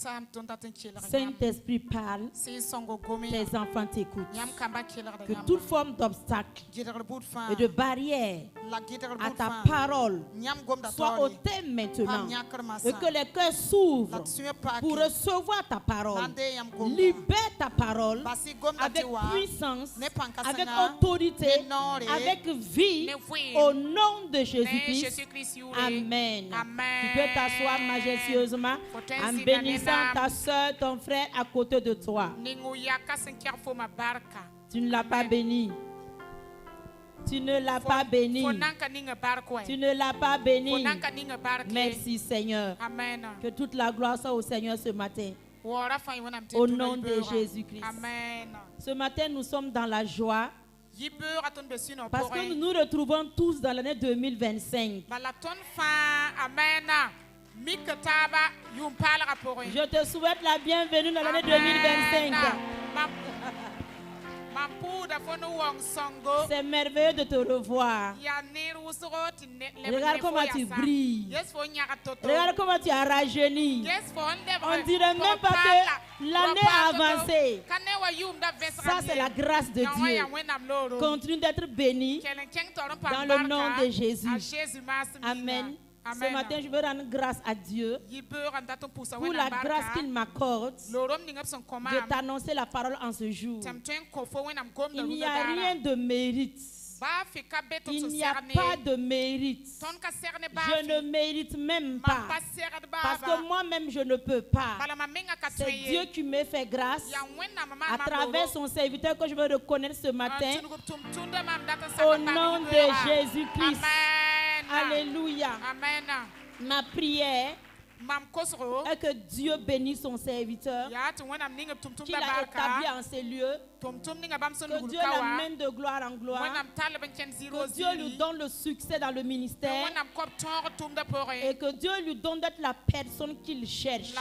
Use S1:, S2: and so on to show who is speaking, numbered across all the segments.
S1: Saint-Esprit parle, tes enfants t'écoutent. Que toute forme d'obstacle et de barrière à ta parole soit ôtée maintenant. Et que les cœurs s'ouvrent pour recevoir ta parole. Libère ta parole avec puissance, avec autorité, avec vie, au nom de Jésus-Christ. Amen. Tu peux t'asseoir majestueusement en bénissant ta soeur, ton frère à côté de toi. Tu ne l'as pas béni. Tu ne l'as pas béni. Tu ne l'as pas béni. Merci Seigneur. Que toute la gloire soit au Seigneur ce matin. Au nom de Jésus-Christ. Ce matin, nous sommes dans la joie. Parce que nous nous retrouvons tous dans l'année 2025. Je te souhaite la bienvenue dans l'année 2025. C'est merveilleux de te revoir. Regarde comment tu brilles. Regarde comment tu as rajeuni. On dirait même pas que l'année a avancé. Ça, c'est la grâce de Dieu. Continue d'être béni dans le nom de Jésus. Amen. Ce matin, je veux rendre grâce à Dieu pour la grâce qu'il m'accorde de t'annoncer la parole en ce jour. Il n'y a rien de mérite. Il n'y a pas de mérite. Je ne mérite même pas. Parce que moi-même, je ne peux pas. C'est Dieu qui me fait grâce à travers son serviteur que je veux reconnaître ce matin. Au nom de Jésus-Christ. Alléluia.
S2: Amen.
S1: Ma prière est que Dieu bénisse son serviteur, qu'il a établi en ces lieux, que Dieu l'amène de gloire en gloire, que Dieu lui donne le succès dans le ministère et que Dieu lui donne d'être la personne qu'il cherche.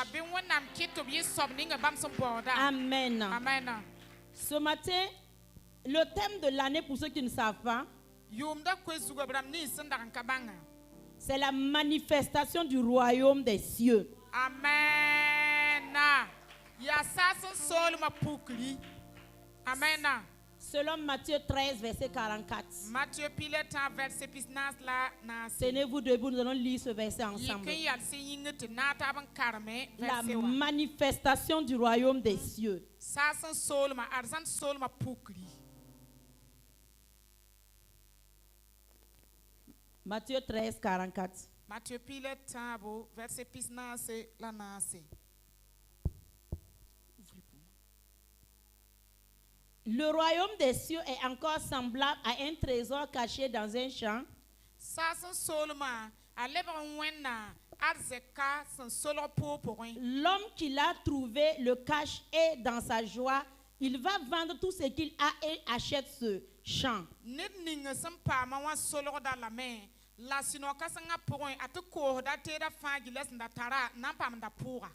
S1: Amen. Ce matin, le thème de l'année, pour ceux qui ne savent pas, c'est la manifestation du royaume des cieux.
S2: Amen. Amen.
S1: Selon Matthieu 13, verset 44. Tenez-vous debout, nous allons lire ce verset ensemble. La manifestation du royaume des cieux. Matthieu 13, 44. Le royaume des cieux est encore semblable à un trésor caché dans un champ. L'homme qui l'a trouvé le cache et dans sa joie, il va vendre tout ce qu'il a et achète ce champ.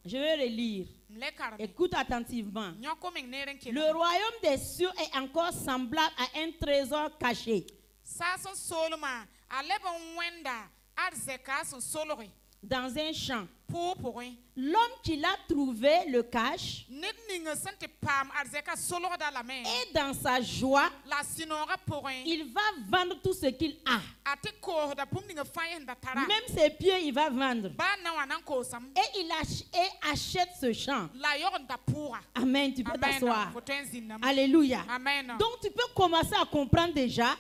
S1: Je vais relire. Écoute attentivement. Le royaume des cieux est encore semblable à un trésor caché dans un champ. L'homme qui l'a trouvé le cache et dans sa joie, il va vendre tout ce qu'il a. Même ses pieds, il va vendre. Et il achète ce champ. Amen. Tu peux t'asseoir. Alléluia. Donc tu peux commencer à comprendre déjà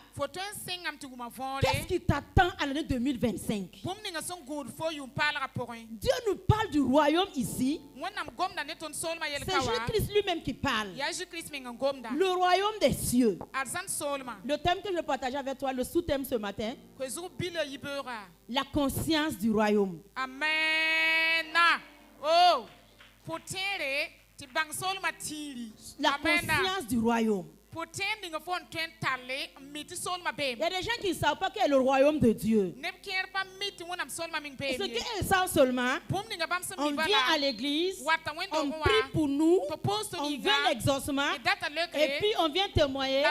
S1: qu'est-ce qui t'attend à l'année 2025. Dieu nous parle du royaume ici. C'est Jésus-Christ lui-même qui parle. Le royaume des cieux. Le thème que je vais partager avec toi, le sous-thème ce matin, la conscience du royaume.
S2: Amen. Oh. La
S1: conscience du royaume. Il y a des gens qui ne savent pas quel est le royaume de Dieu. Ce qu'ils savent seulement, on vient à l'église, on prie pour nous, on vient à l'exaucement, et puis on vient témoigner,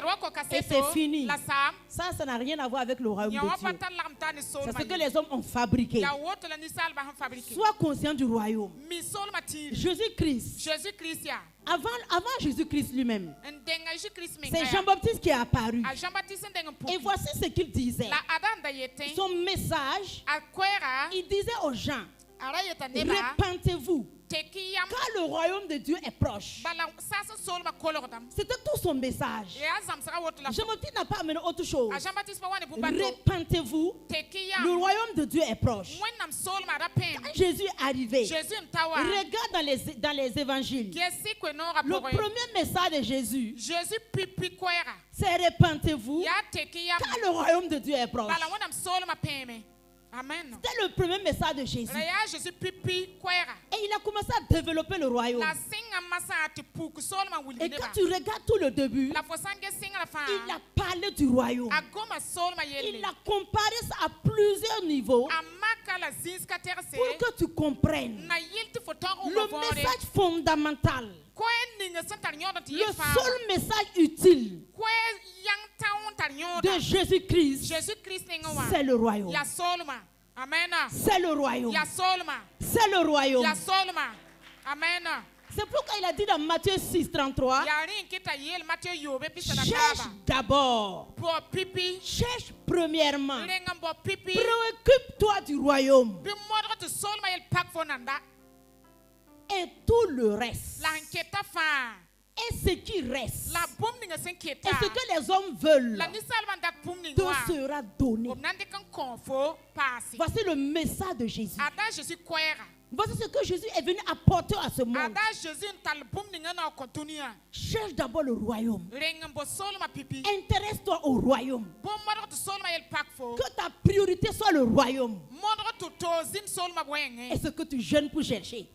S1: et c'est fini. Ça n'a rien à voir avec le royaume de Dieu. C'est ce que les hommes ont fabriqué. Sois conscient du royaume. Jésus-Christ. Avant Jésus-Christ lui-même, c'est Jean-Baptiste qui est apparu. Et voici ce qu'il disait. Son message, il disait aux gens, repentez-vous, car le royaume de Dieu est proche. C'était tout son message. Jean-Baptiste n'a pas amené autre chose. Repentez-vous, le royaume de Dieu est proche. Quand Jésus est arrivé, regarde dans les évangiles. Le premier message de Jésus, c'est repentez-vous, car le royaume de Dieu est proche.
S2: Amen.
S1: C'était le premier message de Jésus. Et il a commencé à développer le royaume. Et quand tu regardes tout le début, il a parlé du royaume. Il a comparé ça à plusieurs niveaux pour que tu comprennes le message fondamental. Le seul message utile de Jésus-Christ, c'est le royaume. C'est le royaume. C'est le royaume. C'est pourquoi il a dit dans Matthieu 6:33, cherche d'abord, cherche premièrement, préoccupe-toi du royaume. Et tout le reste, et ce qui reste, et ce que les hommes veulent, te sera donné. Voici le message de Jésus. Voici ce que Jésus est venu apporter à ce monde. Cherche d'abord le royaume. Intéresse-toi au royaume. Que ta priorité soit le royaume. Est-ce que tu jeûnes pour chercher?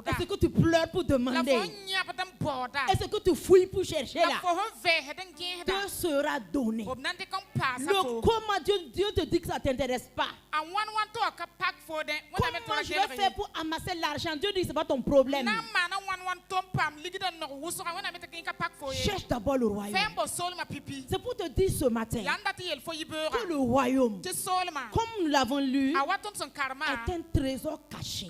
S1: Est-ce que tu pleures pour demander? Est-ce que tu fouilles pour chercher là? Te sera donné. Le comment Dieu te dit que ça ne t'intéresse pas. Comment je vais faire pour amasser l'argent? Dieu dit que ce n'est pas ton problème. Cherche d'abord le royaume. C'est pour te dire ce matin que le royaume, comme nous l'avons lu, est un trésor caché.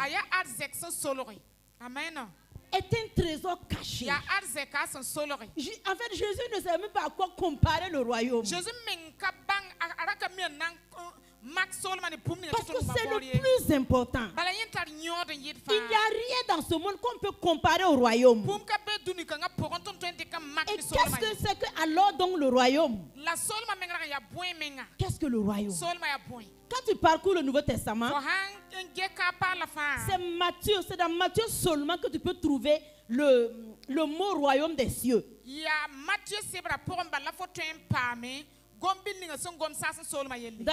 S2: Amen.
S1: Est un trésor caché. En fait, Jésus ne savait même pas à quoi comparer le royaume. Parce que c'est le plus important. Il n'y a rien dans ce monde qu'on peut comparer au royaume. Et qu'est-ce que c'est que alors donc le royaume? Qu'est-ce que le royaume? Quand tu parcours le Nouveau Testament, c'est dans Matthieu seulement que tu peux trouver le mot royaume des cieux. Dans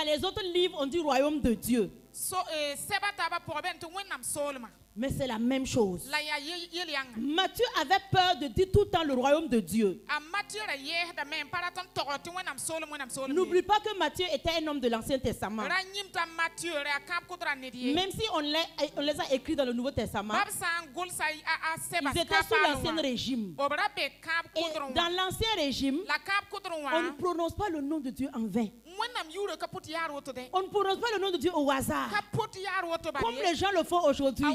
S1: les autres livres, on dit royaume de Dieu. Mais c'est la même chose. Matthieu avait peur de dire tout le temps le royaume de Dieu. N'oublie pas que Matthieu était un homme de l'Ancien Testament. Même si on les a écrits dans le Nouveau Testament, ils étaient sous l'Ancien régime. Et dans l'Ancien régime, on ne prononce pas le nom de Dieu en vain. On ne prononce pas le nom de Dieu au hasard. Comme les gens le font aujourd'hui.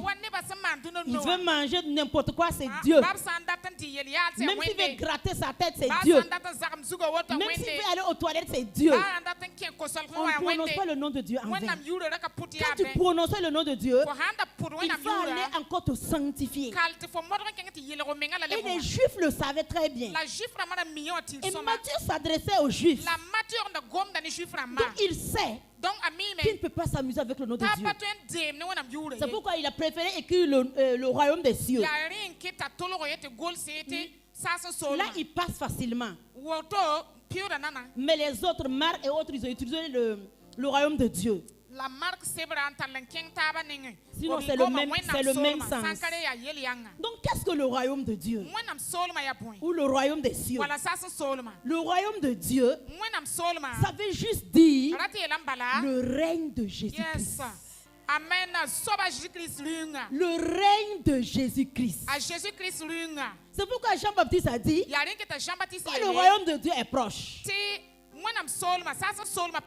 S1: Il veut manger n'importe quoi, c'est Dieu. Même s'il veut gratter sa tête, c'est Dieu. Même s'il veut aller aux toilettes, c'est Dieu. On ne prononce pas le nom de Dieu en vain. Quand tu prononces le nom de Dieu, il va aller encore te sanctifier. Et les Juifs le savaient très bien. Et Matthieu s'adressait aux Juifs. Donc il sait qu'il ne peut pas s'amuser avec le nom de Dieu. C'est pourquoi il a préféré écrire le royaume des cieux. Là, il passe facilement. Mais les autres, Marc et autres, ils ont utilisé le royaume de Dieu. Sinon, c'est le même sens. Donc, qu'est-ce que le royaume de Dieu? Ou le royaume des cieux? Le royaume de Dieu, ça veut juste dire le règne de Jésus-Christ.
S2: Amen.
S1: Le règne de Jésus-Christ. C'est pourquoi Jean-Baptiste a dit que le royaume de Dieu est proche.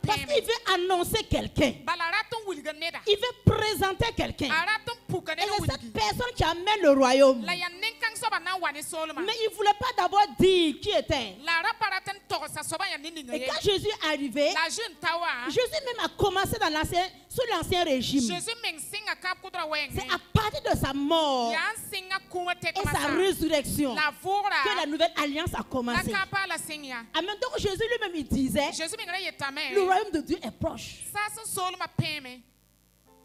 S1: Parce qu'il veut annoncer quelqu'un. Il veut présenter quelqu'un. Et c'est cette personne qui amène le royaume. Mais il ne voulait pas d'abord dire qui était. Et quand Jésus est arrivé, Jésus même a commencé sous l'ancien régime. C'est à partir de sa mort et sa résurrection que la nouvelle alliance a commencé. Amen. Donc Jésus lui-même il disait, le royaume de Dieu est proche.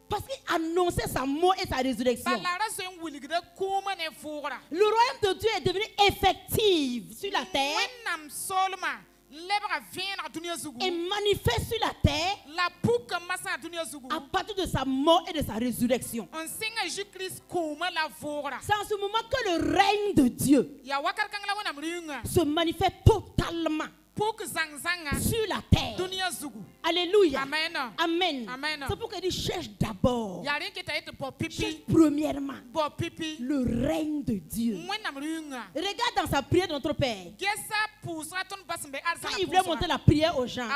S1: Parce qu'il annonçait sa mort et sa résurrection. Le royaume de Dieu est devenu effectif sur la terre et manifeste sur la terre à partir de sa mort et de sa résurrection. C'est en ce moment que le règne de Dieu se manifeste totalement sur la terre. Alléluia. Amen. C'est pourquoi il dit cherche d'abord. Cherche premièrement le règne de Dieu. Regarde dans sa prière de notre Père. Quand il voulait monter la prière aux gens,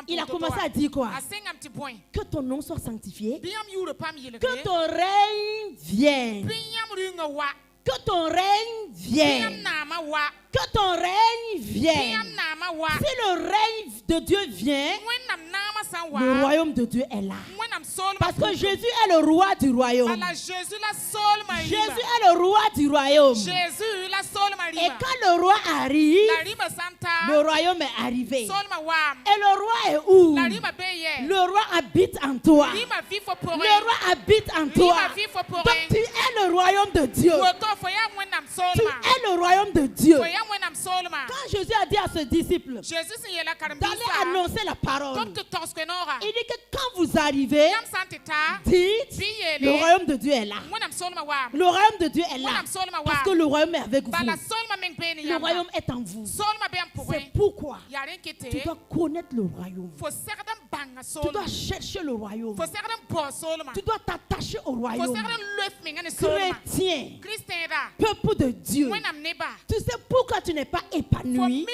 S1: il a commencé à dire quoi? Que ton nom soit sanctifié. Que ton règne vienne. Que ton règne vienne. Que ton règne vienne. Si le règne de Dieu vient, le royaume de Dieu est là. Parce que Jésus est le roi du royaume. Jésus est le roi du royaume. Et quand le roi arrive, le royaume est arrivé. Et le roi est où? Le roi habite en toi. Le roi habite en toi. Donc tu es le royaume de Dieu. Tu es le royaume de Dieu. Quand Jésus a dit à ses disciples d'aller annoncer la parole, il dit que quand vous arrivez, dites le royaume de Dieu est là. Le royaume de Dieu est là. Parce que le royaume est avec vous. Le royaume est en vous. C'est pourquoi tu dois connaître le royaume. Tu dois chercher le royaume. Tu dois t'attacher au royaume. Chrétien, peuple de Dieu, tu sais pourquoi tu n'es pas épanoui?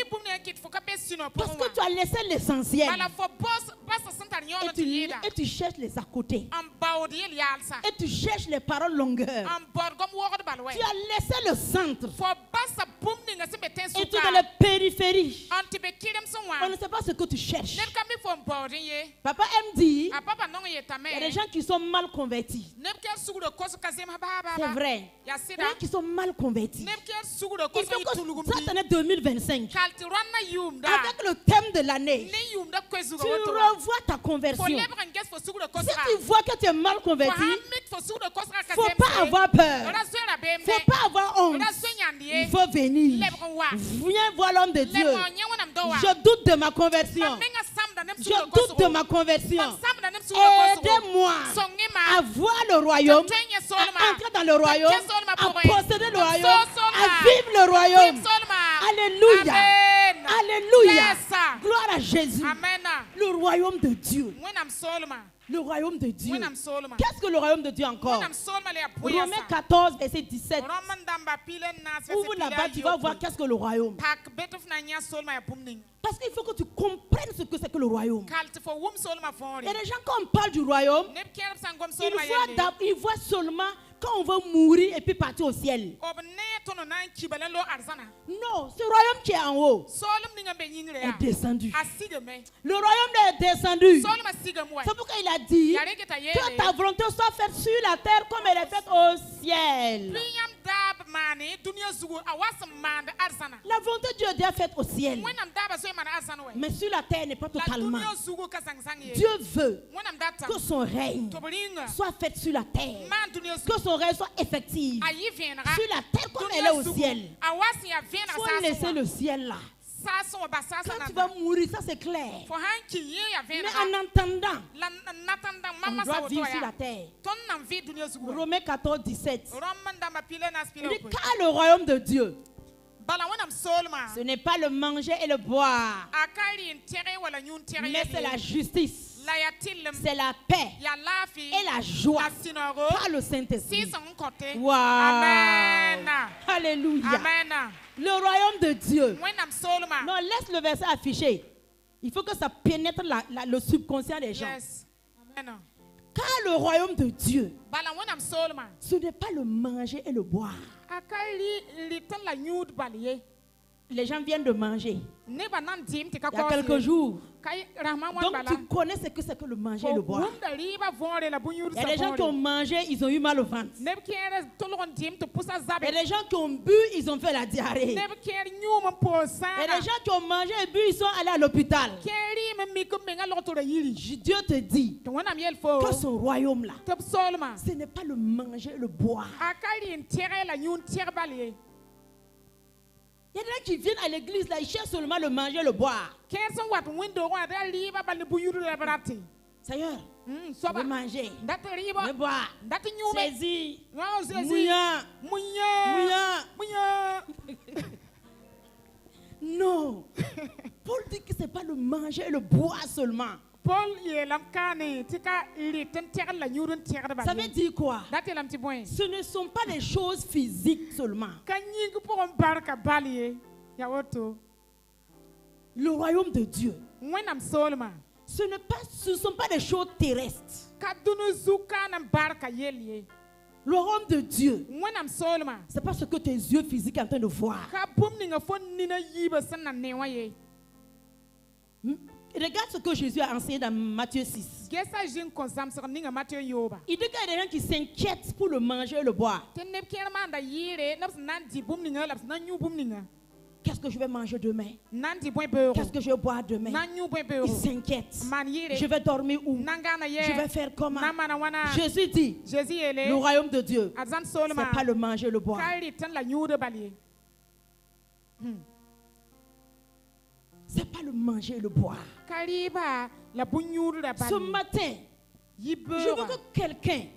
S1: Parce que tu as laissé l'essentiel. Et tu cherches les à côté. Et tu cherches les paroles longueurs. Tu as laissé le centre. Et tu es dans les périphéries. On ne sait pas ce que tu cherches. Papa aime dire, il y a des gens qui sont mal convertis. C'est vrai. Il y a des gens qui sont mal convertis. Il faut que cette année 2025, avec le thème de l'année, tu revois ta conversion. Si tu vois que tu es mal converti, il ne faut pas avoir peur. Il ne faut pas avoir honte. Il faut venir. Viens voir l'homme de Dieu. Je doute de ma conversion. Je doute de ma conversion. Aidez-moi à voir le royaume, à entrer dans le royaume, à posséder le royaume, à vivre le royaume. Alléluia. Alléluia. Gloire à Jésus. Le royaume de Dieu. Le royaume de Dieu. Qu'est-ce que le royaume de Dieu encore? Romains 14, verset 17. Ouvre là-bas, tu vas voir qu'est-ce que le royaume. Parce qu'il faut que tu comprennes ce que c'est que le royaume. Il y a des gens, quand on parle du royaume, ils voient seulement quand on va mourir et puis partir au ciel. Non, ce royaume qui est en haut est descendu. Le royaume est descendu. C'est pourquoi il a dit que ta volonté soit faite sur la terre comme elle est faite au ciel. La volonté de Dieu est déjà faite au ciel. Mais sur la terre n'est pas totalement. Dieu veut que son règne soit fait sur la terre. Que son règne soit effectif. Sur la terre comme elle est au ciel. Il faut laisser le ciel là. Quand tu vas mourir, ça c'est clair. Mais en attendant, on doit vivre sur la terre. Romains 14, 17. Il dit, car le royaume de Dieu, ce n'est pas le manger et le boire, mais c'est la justice, c'est la paix et la joie par le Saint-Esprit. Wow.
S2: Amen.
S1: Alléluia.
S2: Amen.
S1: Le royaume de Dieu. Non, laisse le verset affiché. Il faut que ça pénètre le subconscient des gens.
S2: Yes. Amen.
S1: Car le royaume de Dieu, ce n'est pas le manger et le boire. Les gens viennent de manger il y a quelques jours. Donc tu connais ce que c'est que le manger et le boire. Il y a des gens qui ont mangé, ils ont eu mal au ventre. Il y a des gens qui ont bu, ils ont fait la diarrhée. Il y a des gens qui ont mangé et bu, ils sont allés à l'hôpital. Dieu te dit que son royaume là, ce n'est pas le manger et le boire. Il y a des gens qui viennent à l'église là, ils cherchent seulement le manger et le boire. Seigneur, je veux manger, je veux boire, saisir, mouillant, mouillant. Non. Paul dit que ce n'est pas le manger et le boire seulement. Ça veut dire quoi? Ce ne sont pas des choses physiques seulement. Le royaume de Dieu, ce ne sont pas des choses terrestres. Le royaume de Dieu, c'est pas ce que tes yeux physiques sont en train de voir. Regarde ce que Jésus a enseigné dans Matthieu 6. Il dit qu'il y a des gens qui s'inquiètent pour le manger et le boire. Qu'est-ce que je vais manger demain? Qu'est-ce que je vais boire demain? Ils s'inquiètent. Je vais dormir où? Je vais faire comment? Jésus dit, le royaume de Dieu, ce n'est pas le manger et le boire. C'est pas le manger et le boire. Ce matin, je veux que quelqu'un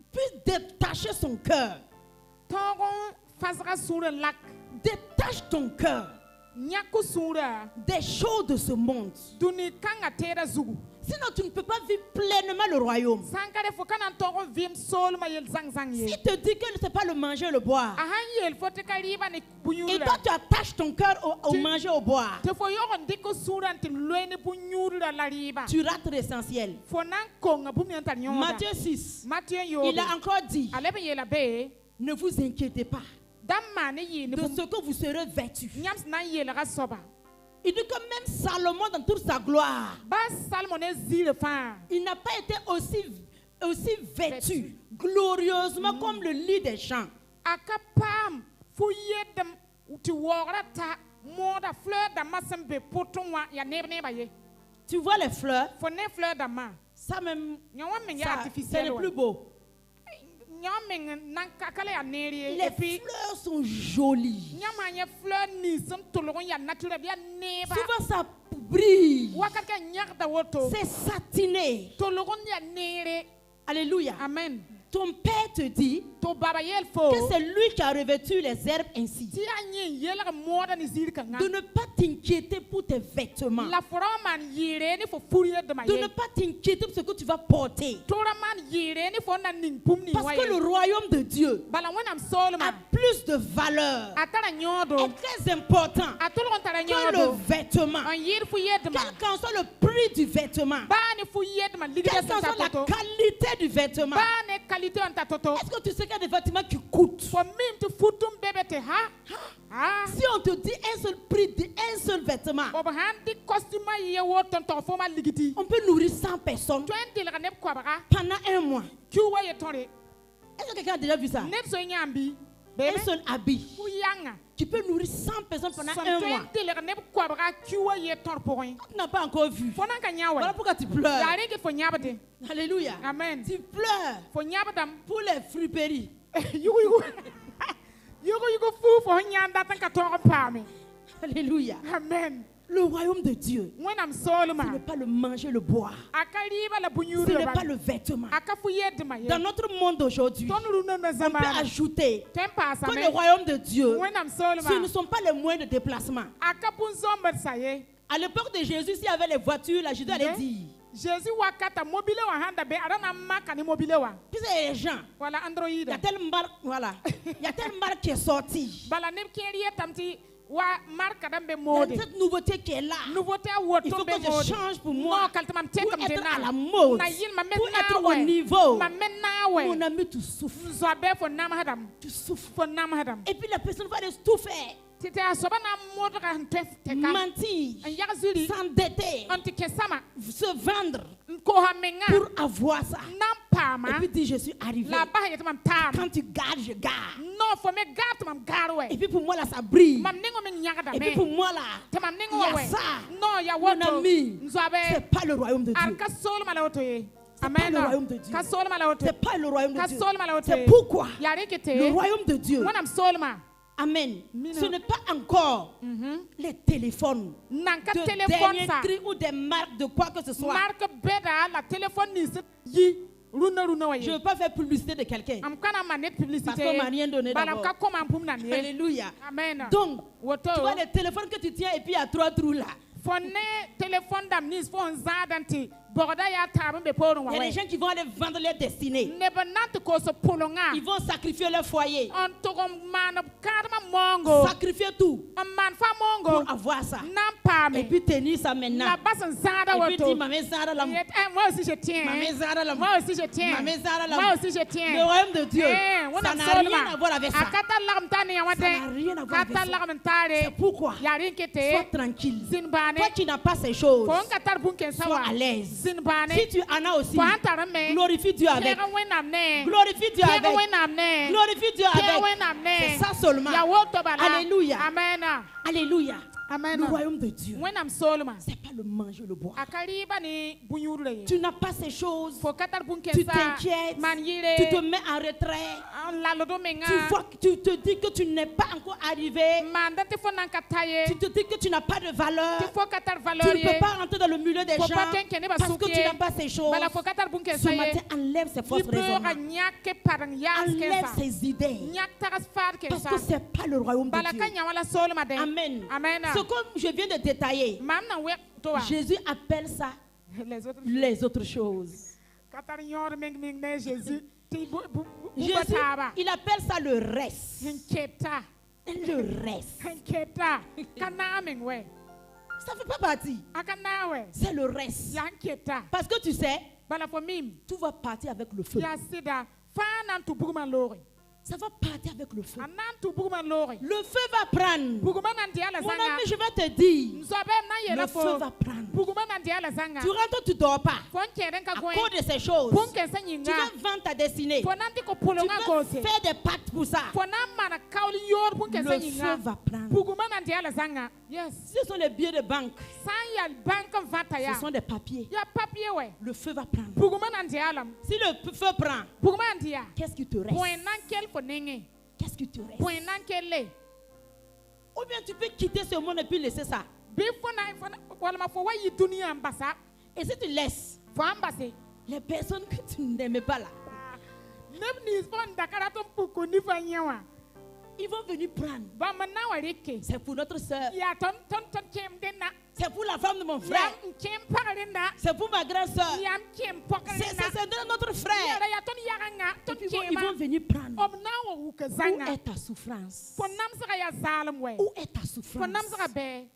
S1: puisse détacher son cœur. Détache ton cœur des choses de ce monde. Sinon, tu ne peux pas vivre pleinement le royaume. Si te dit que ce n'est pas le manger et le boire, et toi tu attaches ton cœur au manger et au boire, tu rates l'essentiel. Matthieu 6, il a encore dit, ne vous inquiétez pas de ce que vous serez vêtus. Il dit que même Salomon dans toute sa gloire, il n'a pas été aussi vêtu glorieusement comme le lit des champs. Tu vois les fleurs? Ça même, c'est le plus beau. Les fleurs sont jolies. Souvent ça brille. C'est satiné. Alléluia.
S2: Amen.
S1: Ton père te dit que c'est lui qui a revêtu les herbes ainsi. De ne pas t'inquiéter pour tes vêtements. De ne pas t'inquiéter pour ce que tu vas porter. Parce que le royaume de Dieu a plus de valeur, est très important que le vêtement. Quel qu'en soit le prix du vêtement, quelle qu'en soit la qualité du vêtement. Est-ce que tu sais qu'il y a des vêtements qui coûtent? Si on te dit un seul prix d'un seul vêtement, on peut nourrir 100 personnes pendant un mois. Est-ce que quelqu'un a déjà vu ça? Un seul habit, tu peux nourrir 100 personnes pendant un mois. Tu n'as pas encore vu. Voilà pourquoi tu pleures. Alléluia.
S2: Amen.
S1: Tu pleures pour les friperies. Alléluia.
S2: Amen.
S1: Le royaume de Dieu,
S2: When I'm
S1: ce
S2: Solomon.
S1: n'est pas le manger, le boire.
S2: Akaliba la
S1: Ce
S2: bunyuru
S1: n'est
S2: ba.
S1: pas le vêtement.
S2: Akafuye de maye.
S1: Dans notre monde d'aujourd'hui,
S2: Tonuru na
S1: on peut
S2: zamana.
S1: ajouter
S2: Tempa
S1: que le
S2: asame.
S1: royaume de Dieu,
S2: When I'm
S1: ce
S2: Solomon.
S1: ne sont pas les moyens de déplacement.
S2: Akapun zomber saye.
S1: À l'époque de Jésus, s'il y avait les voitures, là, Jésus allait dire.
S2: Jésus wakata mobile wa handa be arana maka ni mobile wa.
S1: Puis il y a les gens.
S2: Wala
S1: Il y
S2: android.
S1: a telle marque, voilà. Il y a telle marque qui est sortie.
S2: Bala nem keriye tamti wa marka dambe
S1: Il y a
S2: mode.
S1: cette nouveauté qui est là.
S2: Nouveauté
S1: Il
S2: woto
S1: faut
S2: be
S1: que je
S2: mode.
S1: change pour
S2: Non,
S1: moi.
S2: kaltamam
S1: Pour
S2: tentam
S1: être à la
S2: dena.
S1: mode.
S2: Na yin ma
S1: Pour être
S2: menna
S1: au
S2: we.
S1: niveau.
S2: Ma menna we.
S1: Mon ami, tu souffres.
S2: Zoabe fo nam hadam.
S1: Tu souffres.
S2: Fo nam hadam.
S1: Et puis la personne va aller tout faire.
S2: Tite asoba na mode ka nteka.
S1: Mentir.
S2: An yakzuri.
S1: S'endetter.
S2: Anti kesama.
S1: Se vendre.
S2: Ko ha menga.
S1: Pour avoir ça.
S2: Nam
S1: Et
S2: pama.
S1: puis dire, je suis arrivé.
S2: La ba yetam tam.
S1: Quand tu gardes, je garde.
S2: No fo me gat mam garwe.
S1: Et puis pour moi, là, ça brille.
S2: Mam ningo men nyagada
S1: Et puis
S2: me.
S1: pour moi, là,
S2: Tamam
S1: il
S2: ningo
S1: y a
S2: we.
S1: ça.
S2: No ya
S1: Mon
S2: woto.
S1: ami,
S2: Nzoabe.
S1: c'est pas le royaume de Dieu.
S2: Arka sol malawoto ye.
S1: C'est pas le royaume de Dieu.
S2: Ka sol malawoto.
S1: C'est pas le royaume de
S2: Ka
S1: Dieu.
S2: sol malawoto.
S1: C'est pourquoi
S2: Yare kete.
S1: le royaume de Dieu,
S2: Mwanam solma.
S1: amen,
S2: Mina.
S1: ce n'est pas encore les téléphones
S2: Nanka
S1: de
S2: téléphone
S1: dernier
S2: sa.
S1: cri ou des marques de quoi que ce soit.
S2: Marque beda la téléphone ni se yi. Runa
S1: Je ne
S2: waye.
S1: veux pas faire publicité de quelqu'un.
S2: Am kana manet publicité.
S1: Parce qu'on m'a rien donné
S2: Balam
S1: d'abord.
S2: ka koma mpum na ne.
S1: Alléluia.
S2: Amen.
S1: Donc,
S2: Woto.
S1: tu vois les téléphones que tu tiens et puis il y a 3 trous là.
S2: Fonne téléphone dam nis fon zadanti. Borda ya tabun be porun
S1: Il y a des
S2: wawe.
S1: gens qui vont aller vendre leur destinée.
S2: Neba nat ko so polonga.
S1: Ils vont sacrifier leur foyer.
S2: On togom man karma mongo.
S1: Sacrifier tout
S2: On man fa mongo.
S1: pour avoir ça.
S2: Nam
S1: Et
S2: pame.
S1: puis tenir ça maintenant.
S2: La basse zada
S1: Et puis dire,
S2: woto.
S1: maman Zara la
S2: Moi aussi je tiens.
S1: Maman Zara la
S2: Moi aussi je tiens.
S1: Maman Zara la
S2: Moi aussi je tiens.
S1: Le royaume de Dieu, ça n'a rien à voir avec ça.
S2: Akata lagam tani
S1: Ça
S2: yawate.
S1: n'a rien à voir avec
S2: Kata
S1: ça.
S2: lagam
S1: C'est
S2: tare.
S1: pourquoi,
S2: Yarin
S1: sois
S2: kete.
S1: tranquille.
S2: Zinbane.
S1: Toi qui n'as pas ces choses,
S2: Fon katar bunken
S1: sois
S2: sawa.
S1: à l'aise.
S2: Zinbane.
S1: Si tu en as aussi,
S2: Fon tarame.
S1: glorifie Dieu avec.
S2: Kega wenam ne.
S1: Glorifie Dieu
S2: Kega
S1: avec.
S2: wenam ne.
S1: Glorifie Dieu
S2: Kega
S1: avec.
S2: wenam
S1: C'est
S2: ne.
S1: ça seulement.
S2: Yawoto bala.
S1: Alléluia.
S2: Amen.
S1: Alléluia.
S2: Amen.
S1: Le royaume de Dieu,
S2: Wenam solma.
S1: c'est pas le manger, le boire.
S2: Akariba ni bunyurule.
S1: Tu n'as pas ces choses.
S2: Fo katar bunken
S1: Tu
S2: sa.
S1: t'inquiètes.
S2: Man yire.
S1: Tu te mets en retrait.
S2: La lodo menga.
S1: Tu te dis que tu n'es pas encore arrivé.
S2: Mandate fo nankataye.
S1: Tu te dis que tu n'as pas de valeur.
S2: Tu faut katar
S1: Tu
S2: valeur
S1: ne peux pas rentrer dans le milieu des
S2: Faut
S1: gens
S2: pas qu'un ba
S1: parce que tu
S2: soukier.
S1: n'as pas ces choses.
S2: Bala fo katar bunke
S1: Ce
S2: saye.
S1: matin, enlève ces fausses
S2: Libre
S1: raisonnements.
S2: a nyake parang yas
S1: Enlève
S2: kensa.
S1: ces idées.
S2: Nyak taras far
S1: Parce
S2: kensa.
S1: que ce n'est pas le royaume
S2: Bala
S1: de Dieu.
S2: kanya wala sol ma de.
S1: Amen.
S2: Amen.
S1: Ce que je viens de détailler,
S2: Mam na we to
S1: Jésus appelle ça
S2: Les autres.
S1: les autres choses.
S2: Katar yor meng ne Jésus. Ti bu
S1: Jésus,
S2: taba.
S1: il appelle ça le reste.
S2: Hinketa.
S1: Le reste.
S2: Hinketa. Kana meng we.
S1: Ça ne fait pas partie.
S2: Akana we.
S1: C'est le reste.
S2: Yanketa.
S1: Parce que tu sais,
S2: Bala fo mim.
S1: tout va partir avec le feu.
S2: Ya sida. Fanan tu buguman lori.
S1: Ça va partir avec le feu.
S2: Anan tu buguman lori.
S1: Le feu va prendre.
S2: Buguman anti ala
S1: Mon
S2: zanga.
S1: ami, je vais te dire,
S2: Nsobe na
S1: le
S2: yela
S1: feu
S2: fo.
S1: va prendre.
S2: Buguman anti ala zanga.
S1: Tu rentres, tu ne dors pas.
S2: Fon keren ka
S1: À
S2: gwen.
S1: cause de ces choses,
S2: Pon ken sa
S1: tu
S2: nyinga.
S1: vas vendre ta destinée.
S2: Fon nanti ko
S1: Tu
S2: polonga ko
S1: vas
S2: se.
S1: faire des pactes pour ça.
S2: Fon nan mana kauli yor pon ken sa
S1: Le feu
S2: nyinga.
S1: va prendre.
S2: Buguman anti ala zanga. Yes.
S1: Ce sont les billets de banque.
S2: San ya bank vata ya.
S1: Ce sont des papiers.
S2: Ya papier we.
S1: Le feu va prendre.
S2: Buguman anti alam.
S1: Si le feu prend,
S2: Buguman anti ya.
S1: qu'est-ce qui te reste?
S2: Point nan kel fo nenge.
S1: Qu'est-ce qui te reste?
S2: Point nan kel le.
S1: Ou bien tu peux quitter ce monde et puis laisser ça.
S2: Bi fo na wala ma fo wa yi dunia ambasa.
S1: Et si tu laisses
S2: Fo ambase.
S1: les personnes que tu n'aimais pas là,
S2: Nem ni fon dakara ton puko ni fa nyewa.
S1: ils vont venir prendre.
S2: Ba man na wareke.
S1: C'est pour notre soeur.
S2: Ya ton kem denna.
S1: C'est pour la femme de mon frère.
S2: Yam kem pagarenda.
S1: C'est pour ma grande soeur.
S2: Yam kem pagarenda.
S1: C'est de notre frère.
S2: Yara ya ton yaranga.
S1: Et
S2: Ton
S1: puis ils
S2: kema.
S1: vont venir prendre.
S2: Om na wa wuka
S1: Où
S2: zanga.
S1: est ta souffrance?
S2: Fo nam saka ya zalim we.
S1: Où est ta
S2: Fo
S1: souffrance?
S2: nam saka be.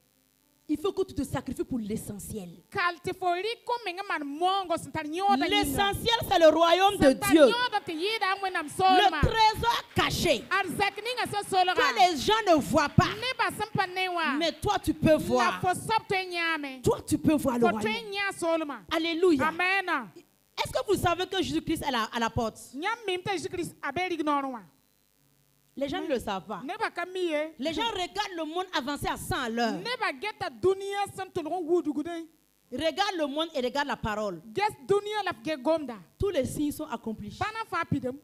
S1: Il faut que tu te sacrifies pour l'essentiel.
S2: Kalte fo riko menga man mongo santar nyoda.
S1: L'essentiel, c'est le royaume de Dieu.
S2: Nyoda te yida mwe nam
S1: Le
S2: solma.
S1: trésor caché
S2: Arzak ninga se solga.
S1: que les gens ne voient pas.
S2: Ne ba sampa newa.
S1: Mais toi, tu peux
S2: La
S1: voir.
S2: fo sop to nyame.
S1: Toi, tu peux voir le
S2: Fo to
S1: royaume.
S2: nya solma.
S1: Alléluia.
S2: Amen.
S1: Est-ce que vous savez que Jésus-Christ est à la porte?
S2: Nyam mimte Jésus-Christ abeli gnorwa.
S1: Les gens ne le savent pas.
S2: Ne ba kamiye.
S1: Les gens regardent le monde avancer à 100 à l'heure.
S2: Ne ba geta dunia santolon wudu gudai.
S1: Regardent le monde et regardent la parole.
S2: Guess dunia la ge gomda.
S1: Tous les signes sont accomplis.
S2: Bana fa pidem.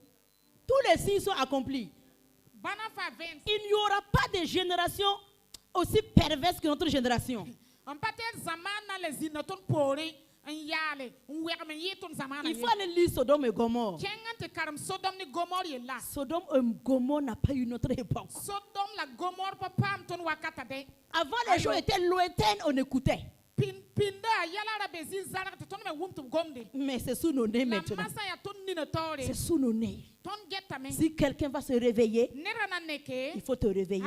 S1: Tous les signes sont accomplis.
S2: Bana fa vent.
S1: Il n'y aura pas de génération aussi perverse que notre génération. Il faut aller lire Sodome et Gomorrhe. Sodome et Gomorrhe n'a pas eu notre époque. Avant, les gens étaient lointains, on écoutait. Mais c'est sous nos nez maintenant. C'est sous nos nez. Si quelqu'un va se réveiller, il faut te réveiller.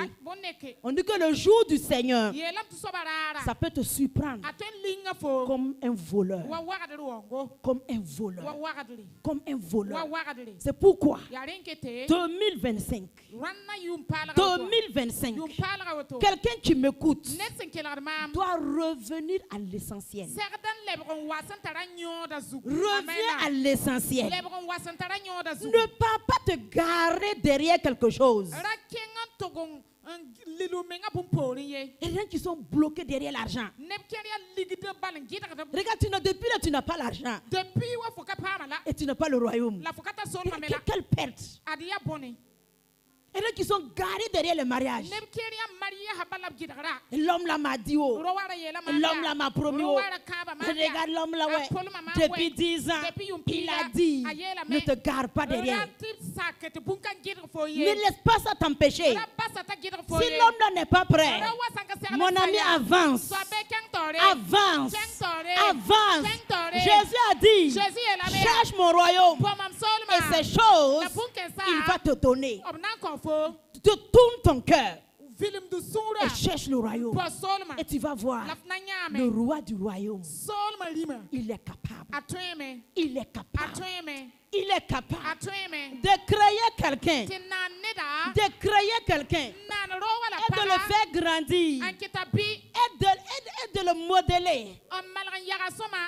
S1: On dit que le jour du Seigneur, ça peut te surprendre comme un voleur. Comme un voleur. Comme un voleur. C'est pourquoi 2025, quelqu'un qui m'écoute doit revenir à l'essentiel. Reviens à l'essentiel. Ne pas te garer derrière quelque chose. Il y a des gens qui sont bloqués derrière l'argent. Regarde, depuis là, tu n'as pas l'argent. Et tu n'as pas le royaume. Quelle perte. Il y a des gens qui sont garés derrière le mariage. L'homme là m'a dit, oh. L'homme là m'a promis, oh. Regarde l'homme là, ouais. Depuis 10 ans, il a dit, ne te gare pas derrière. Ne laisse pas ça t'empêcher. Si l'homme là n'est pas prêt, mon ami, avance. Avance. Avance. Jésus a dit, cherche mon royaume. Et ces choses, il va te donner. Tu tournes ton cœur et cherche le royaume. Et tu vas voir le roi du royaume. Il est capable. Il est capable. Il est capable de créer quelqu'un. De créer quelqu'un. Et de le faire grandir. Et de le modeler.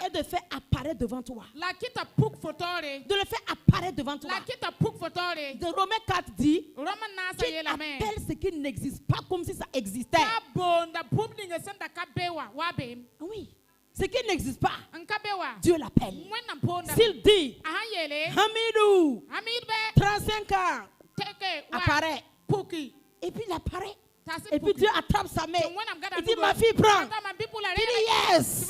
S1: Et de faire apparaître devant toi. De le faire apparaître devant toi. De Romains 4 dit qu'il appelle ce qui n'existe pas comme si ça existait. Oui. Ce qui n'existe pas, Dieu l'appelle. S'il dit, Hamidou, 35 ans, apparaît. Et puis il apparaît. Et puis Dieu attrape sa main. Il dit, ma fille, prends. Il dit, yes.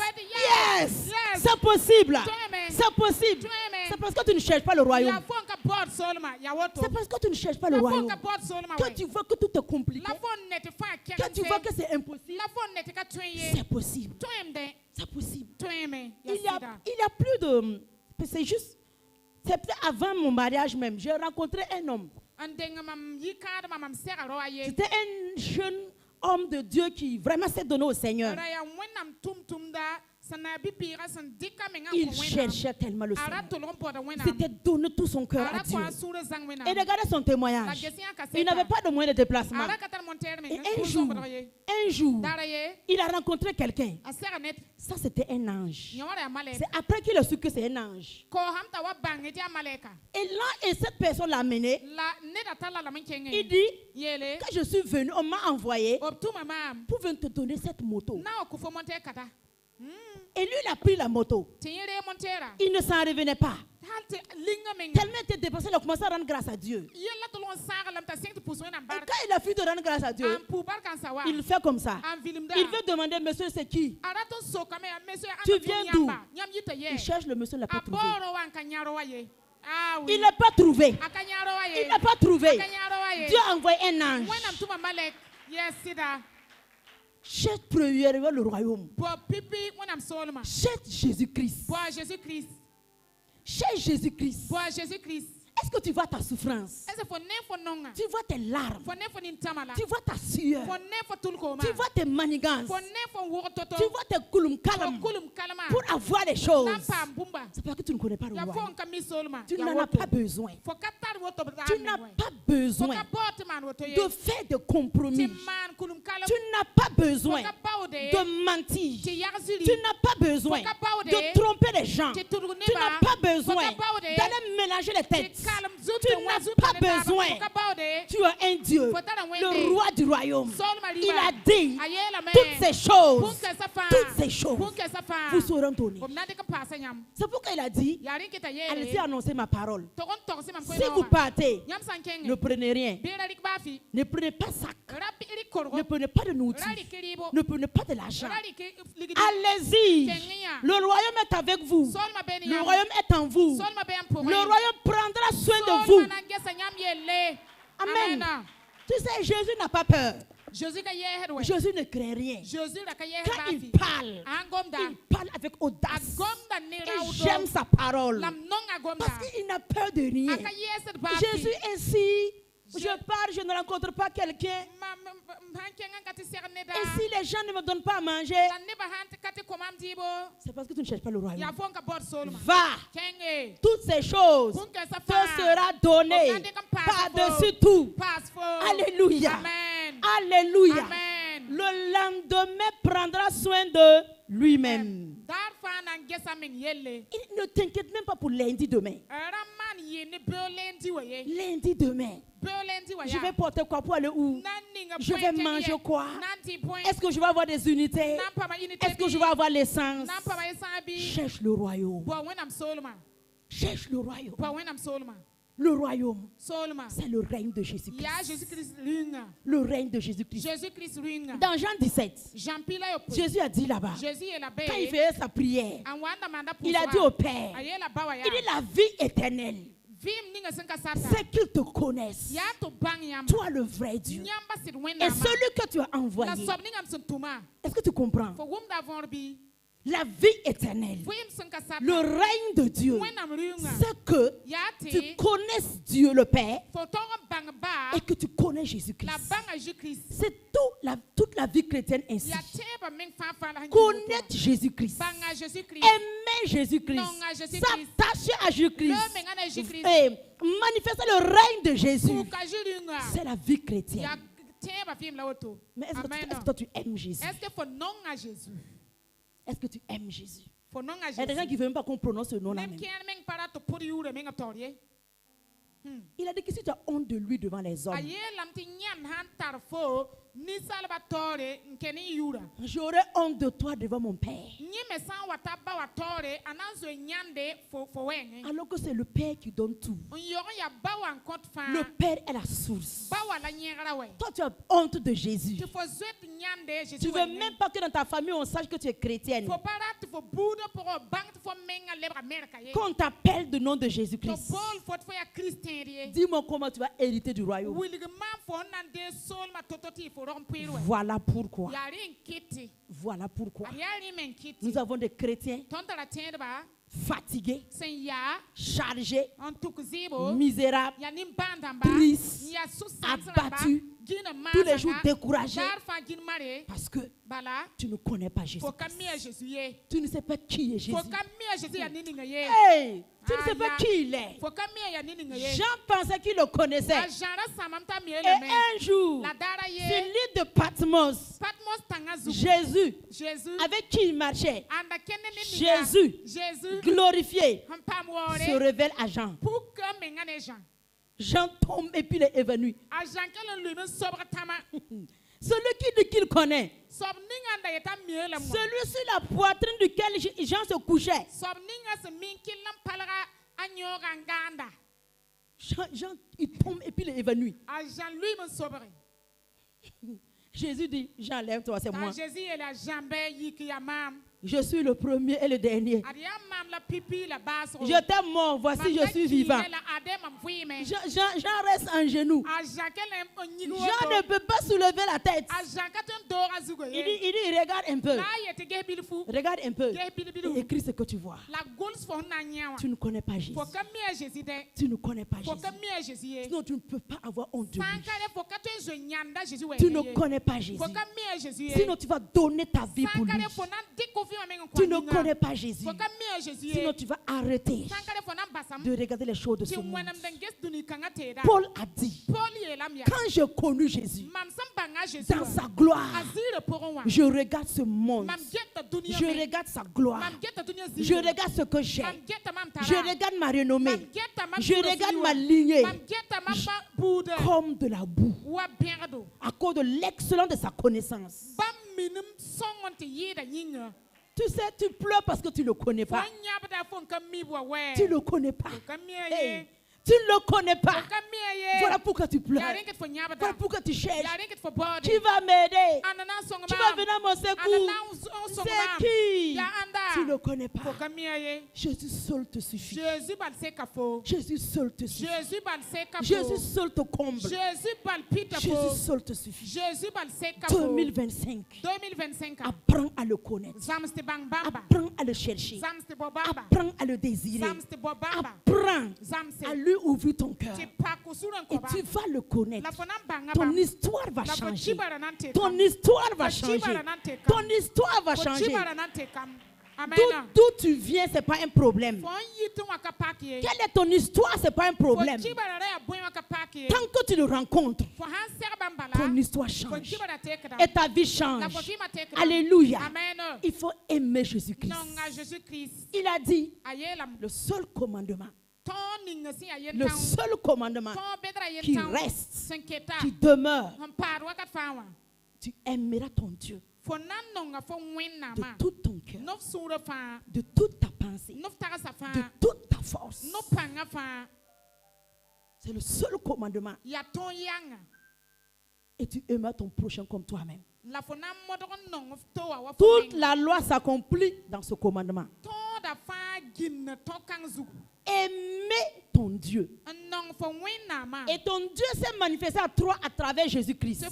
S1: Yes. C'est possible. C'est possible. C'est parce que tu ne cherches pas le royaume. C'est parce que tu ne cherches pas le royaume que tu vois que tout est compliqué. Que tu vois que c'est impossible. C'est possible. C'est possible. Il y a plus de... C'est juste... C'est peut-être avant mon mariage même. J'ai rencontré un homme. C'était un jeune homme de Dieu qui vraiment s'est donné au Seigneur. Il cherchait tellement le Seigneur. Il s'était donné tout son cœur à Dieu. Et regardez son témoignage. Il n'avait pas de moyen de déplacement. Et un jour, il a rencontré quelqu'un. Ça, c'était un ange. C'est après qu'il a su que c'est un ange. Et là, cette personne l'a amené. Il dit, quand je suis venu, on m'a envoyé pour venir te donner cette moto. Et lui, il a pris la moto. Il ne s'en revenait pas. Tellement il était dépassé, il a commencé à rendre grâce à Dieu. Et quand il a fini de rendre grâce à Dieu, il fait comme ça. Il veut demander, monsieur, c'est qui? Tu viens d'où? Il cherche le monsieur, il n'a pas trouvé. Il n'a pas trouvé. Il n'a pas trouvé. Dieu a envoyé un ange. Cherche premièrement le royaume. Cherche Jésus-Christ. Cherche Jésus-Christ. Est-ce que tu vois ta souffrance? Tu vois tes larmes? Tu vois ta sueur? Tu vois tes manigances? Tu vois tes kulum-kalam pour avoir les choses? C'est parce que tu ne connais pas le royaume. Tu n'en as pas besoin. Tu n'as pas besoin de faire de compromis. Tu n'as pas besoin de mentir. Tu n'as pas besoin de tromper les gens. Tu n'as pas besoin d'aller mélanger les têtes. Tu n'as pas besoin. Tu es un Dieu, le roi du royaume. Il a dit toutes ces choses. Toutes ces choses vous seront données. C'est pourquoi il a dit, allez-y annoncer ma parole. Si vous partez, ne prenez rien. Ne prenez pas sac. Ne prenez pas de nourriture. Ne prenez pas de l'argent. Allez-y. Le royaume est avec vous. Le royaume est en vous. Le royaume prendra soin de vous. Amen. Tu sais, Jésus n'a pas peur. Jésus ne crée rien. Quand il parle avec audace. Et j'aime sa parole. Parce qu'il n'a peur de rien. Jésus ainsi, je pars, je ne rencontre pas quelqu'un. Et si les gens ne me donnent pas à manger, c'est parce que tu ne cherches pas le royaume. Va. Toutes ces choses te seront données par-dessus tout. Alléluia. Alléluia. Amen. Le lendemain prendra soin de lui-même. Ne t'inquiète même pas pour lundi demain. Lundi demain. Je vais porter quoi pour aller où? Je vais manger quoi? Est-ce que je vais avoir des unités? Est-ce que je vais avoir l'essence? Cherche le royaume. Cherche le royaume. Le royaume, c'est le règne de Jésus-Christ. Le règne de Jésus-Christ. Dans Jean 17, Jésus a dit là-bas, quand il faisait sa prière, il a dit au Père, il dit la vie éternelle, c'est qu'ils te connaissent, toi le vrai Dieu, et celui que tu as envoyé. Est-ce que tu comprends? La vie éternelle, le règne de Dieu, c'est que tu connaisses Dieu le Père et que tu connais Jésus-Christ. C'est toute la vie chrétienne ainsi. Connaître Jésus-Christ, aimer Jésus-Christ, s'attacher à Jésus-Christ et manifester le règne de Jésus. C'est la vie chrétienne. Mais est-ce que toi tu aimes Jésus? Est-ce que tu aimes Jésus? Il y a des gens qui ne veulent même pas qu'on prononce ce nom-là. Il a dit que si tu as honte de lui devant les hommes, j'aurai honte de toi devant mon Père. Alors que c'est le Père qui donne tout. Le Père est la source. Toi, tu as honte de Jésus. Tu ne veux même pas que dans ta famille on sache que tu es chrétienne. Qu'on t'appelle le nom de Jésus-Christ. Dis-moi comment tu vas hériter du royaume. Voilà pourquoi. Voilà pourquoi. Nous avons des chrétiens fatigués, chargés, misérables, tristes, abattus, tous les jours découragés, parce que tu ne connais pas Jésus. Tu ne sais pas qui est Jésus. Hey, tu ne sais pas qui il est. Jean pensait qu'il le connaissait. Et un jour, sur l'île de Patmos, Jésus, avec qui il marchait, Jésus, glorifié, se révèle à Jean. Jean tombe et puis il est évanoui. Celui qui dit qu'il connaît, celui sur la poitrine duquel Jean se couchait. Jean, il tombe et puis il est évanoui. Jésus dit, Jean, lève-toi, c'est moi. Je suis le premier et le dernier. Je t'aime mort, voici je suis vivant. Jean reste en genoux. Jean ne peut pas soulever la tête. Il dit, regarde un peu. Regarde un peu. Et écris ce que tu vois. Tu ne connais pas Jésus. Tu ne connais pas Jésus. Sinon tu ne peux pas avoir honte de lui. Tu ne connais pas Jésus. Sinon tu vas donner ta vie pour lui. Tu ne connais pas Jésus. Sinon tu vas arrêter de regarder les choses de ce monde. Paul a dit, quand j'ai connu Jésus dans sa gloire, je regarde ce monde, je regarde sa gloire, je regarde ce que j'ai, je regarde ma renommée, je regarde ma lignée comme de la boue à cause de l'excellence de sa connaissance. Tu sais, tu pleures parce que tu ne le connais pas. Tu ne le connais pas. Hey, tu ne le connais pas. Voilà pourquoi tu pleures. Voilà pourquoi tu cherches. Qui va m'aider? Qui va venir à mon secours? C'est qui? Tu ne le connais pas. Jésus seul te suffit. Jésus seul te suffit. Jésus seul te comble. Jésus seul te suffit. 2025. Apprends à le connaître. Apprends à le chercher. Apprends à le désirer. Apprends à lui ouvrir ton cœur. Et tu vas le connaître. Ton histoire va changer. Ton histoire va changer. Ton histoire va changer. D'où tu viens, ce n'est pas un problème. Quelle est ton histoire, ce n'est pas un problème. Tant que tu le rencontres, ton histoire change. Et ta vie change. Alléluia. Il faut aimer Jésus-Christ. Il a dit, le seul commandement, le seul commandement qui reste, qui demeure, tu aimeras ton Dieu de tout ton cœur, de toute ta pensée, de toute ta force. C'est le seul commandement. Et tu aimeras ton prochain comme toi-même. Toute la loi s'accomplit dans ce commandement. Aimer ton Dieu. Et ton Dieu s'est manifesté à toi à travers Jésus-Christ.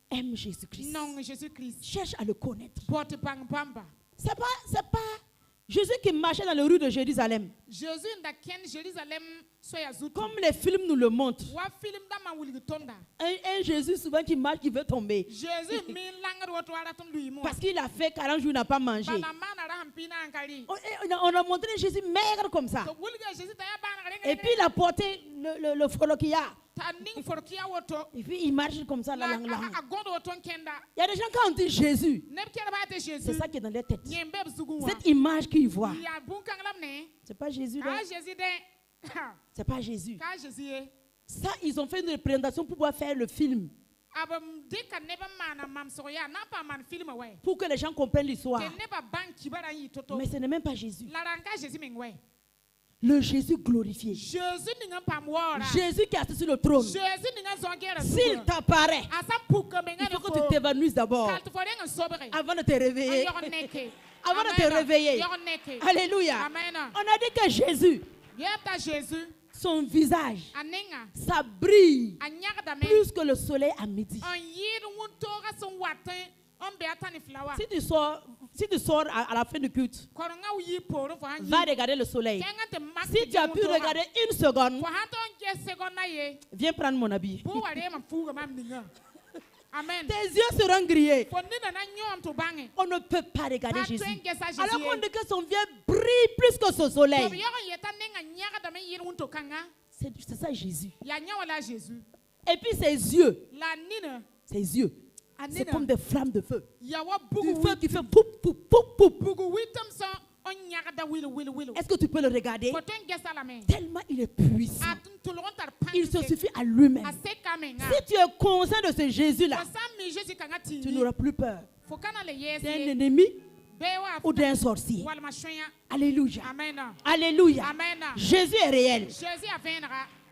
S1: Aime Jésus-Christ. Cherche à le connaître. C'est pas Jésus qui marchait dans les rues de Jérusalem. Comme les films nous le montrent. Un Jésus souvent qui marche, qui veut tomber. Parce qu'il a fait 40 jours, il n'a pas mangé. On a montré Jésus maigre comme ça. Et puis il a porté le folokia. Et puis il marche comme ça. Il y a des gens quand on dit Jésus, c'est ça qui est dans leur tête. Cette image qu'ils voient. C'est pas Jésus là. C'est pas Jésus. Ça, ils ont fait une représentation pour pouvoir faire le film. Pour que les gens comprennent l'histoire. Mais ce n'est même pas Jésus. Le Jésus glorifié. Jésus qui est assis sur le trône. S'il t'apparaît, il faut que tu t'évanouisses d'abord. Avant de te réveiller. Avant de te réveiller. Alléluia. On a dit que Jésus, son visage, ça brille plus que le soleil à midi. Si tu sors à la fin du culte, va regarder le soleil. Si tu as pu regarder une seconde, viens prendre mon habit. Amen. Tes yeux seront grillés. On ne peut pas regarder Jésus. Alors qu'on dit que son vieux brille plus que ce soleil. C'est ça Jésus. Et puis ses yeux. C'est comme des flammes de feu. Du feu qui fait poup, poup, poup, poup. Est-ce que tu peux le regarder? Tellement il est puissant. Il se suffit à lui-même. Si tu es conscient de ce Jésus-là, tu n'auras plus peur d'un ennemi ou d'un sorcier. Alléluia. Alléluia. Jésus est réel.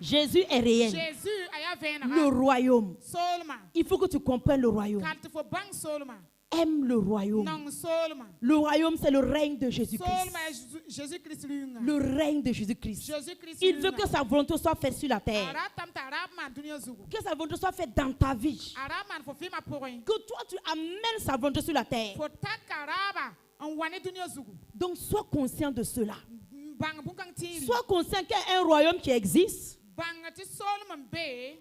S1: Jésus est réel. Le royaume. Il faut que tu comprennes le royaume. Aime le royaume. Le royaume, c'est le règne de Jésus-Christ. Le règne de Jésus-Christ. Il veut que sa volonté soit faite sur la terre. Que sa volonté soit faite dans ta vie. Que toi, tu amènes sa volonté sur la terre. Donc, sois conscient de cela. Sois conscient qu'il y a un royaume qui existe.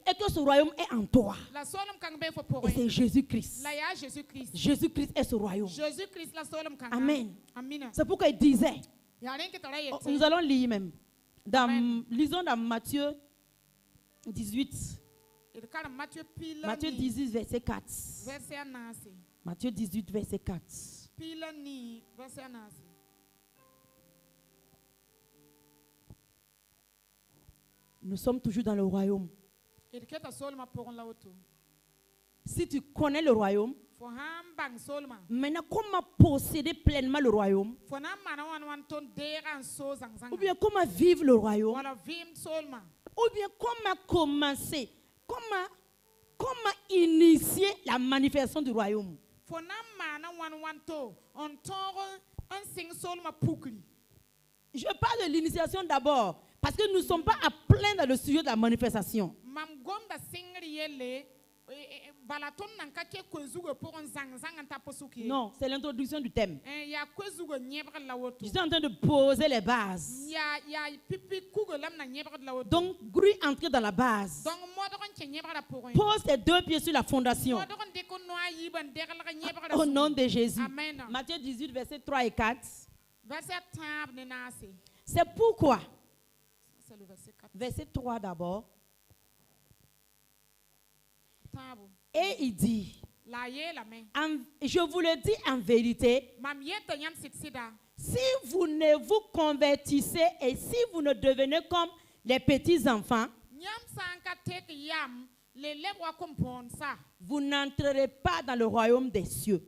S1: Et que ce royaume est en toi. Et c'est Jésus-Christ. Jésus-Christ est ce royaume. Amen. C'est pourquoi il disait. Nous allons lire même. Lisons dans Matthieu 18. Matthieu 18, verset 4. Matthieu 18, verset 4. Nous sommes toujours dans le royaume. Si tu connais le royaume, maintenant comment posséder pleinement le royaume? Ou bien comment vivre le royaume? Ou bien comment commencer? Comment initier la manifestation du royaume? Je parle de l'initiation d'abord, parce que nous ne sommes pas à plein dans le sujet de la manifestation. Non, c'est l'introduction du thème. Je suis en train de poser les bases. Donc, Grui entre dans la base. Pose tes 2 pieds sur la fondation. Au nom de Jésus. Matthieu 18, versets 3 et 4. C'est pourquoi. Verset 3 d'abord. Et il dit, je vous le dis en vérité, si vous ne vous convertissez et si vous ne devenez comme les petits enfants, vous n'entrerez pas dans le royaume des cieux.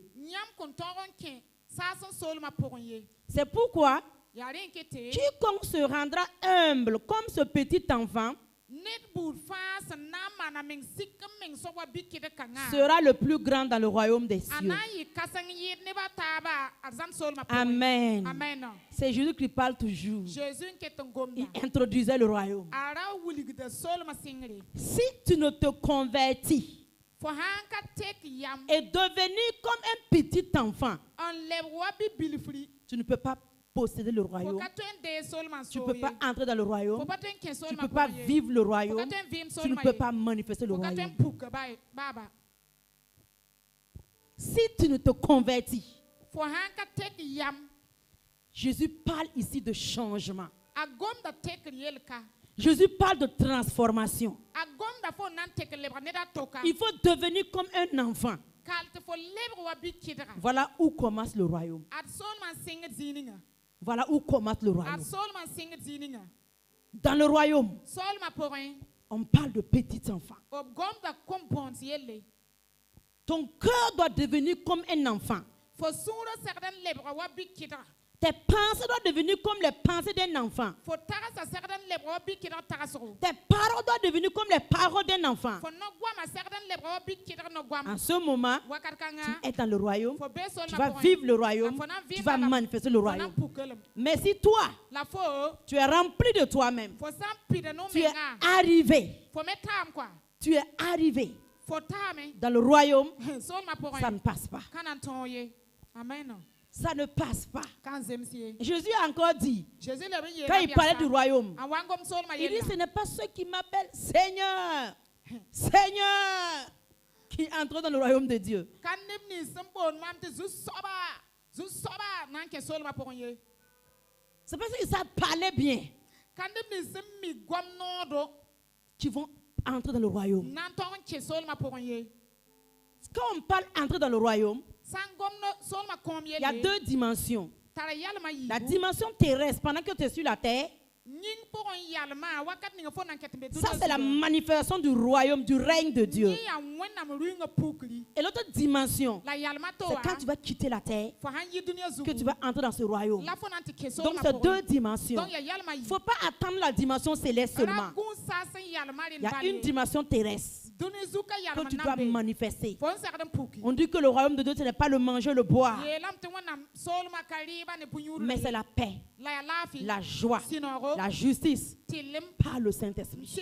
S1: C'est pourquoi quiconque se rendra humble comme ce petit enfant sera le plus grand dans le royaume des cieux. Amen. C'est Jésus qui parle toujours. Il introduisait le royaume. Si tu ne te convertis et devenir comme un petit enfant, tu ne peux pas posséder le royaume. Tu ne peux pas entrer dans le royaume. Tu ne peux pas vivre le royaume. Tu ne peux pas manifester le royaume. Si tu ne te convertis, Jésus parle ici de changement. Jésus parle de transformation. Il faut devenir comme un enfant. Voilà où commence le royaume. Voilà où commence le royaume. Dans le royaume, on parle de petits enfants. Ton cœur doit devenir comme un enfant. Tes pensées doivent devenir comme les pensées d'un enfant. Tes paroles doivent devenir comme les paroles d'un enfant. En ce moment, tu es dans le royaume, tu vas vivre le royaume, tu vas manifester le royaume. Mais si toi, tu es rempli de toi-même, tu es arrivé dans le royaume, ça ne passe pas. Ça ne passe pas. Jésus a encore dit, quand il parlait du royaume, il dit, ce n'est pas ceux qui m'appellent Seigneur, Seigneur, qui entrent dans le royaume de Dieu. C'est parce qu'ils savent parler bien qui vont entrer dans le royaume. Quand on parle entrer dans le royaume, il y a 2 dimensions. La dimension terrestre, pendant que tu es sur la terre, ça c'est la manifestation du royaume, du règne de Dieu. Et l'autre dimension, c'est quand tu vas quitter la terre, que tu vas entrer dans ce royaume. Donc c'est 2 dimensions. Il ne faut pas attendre la dimension céleste seulement. Il y a une dimension terrestre que tu dois manifester. On dit que le royaume de Dieu, ce n'est pas le manger, le boire, mais c'est la paix, la joie, la justice par le Saint-Esprit.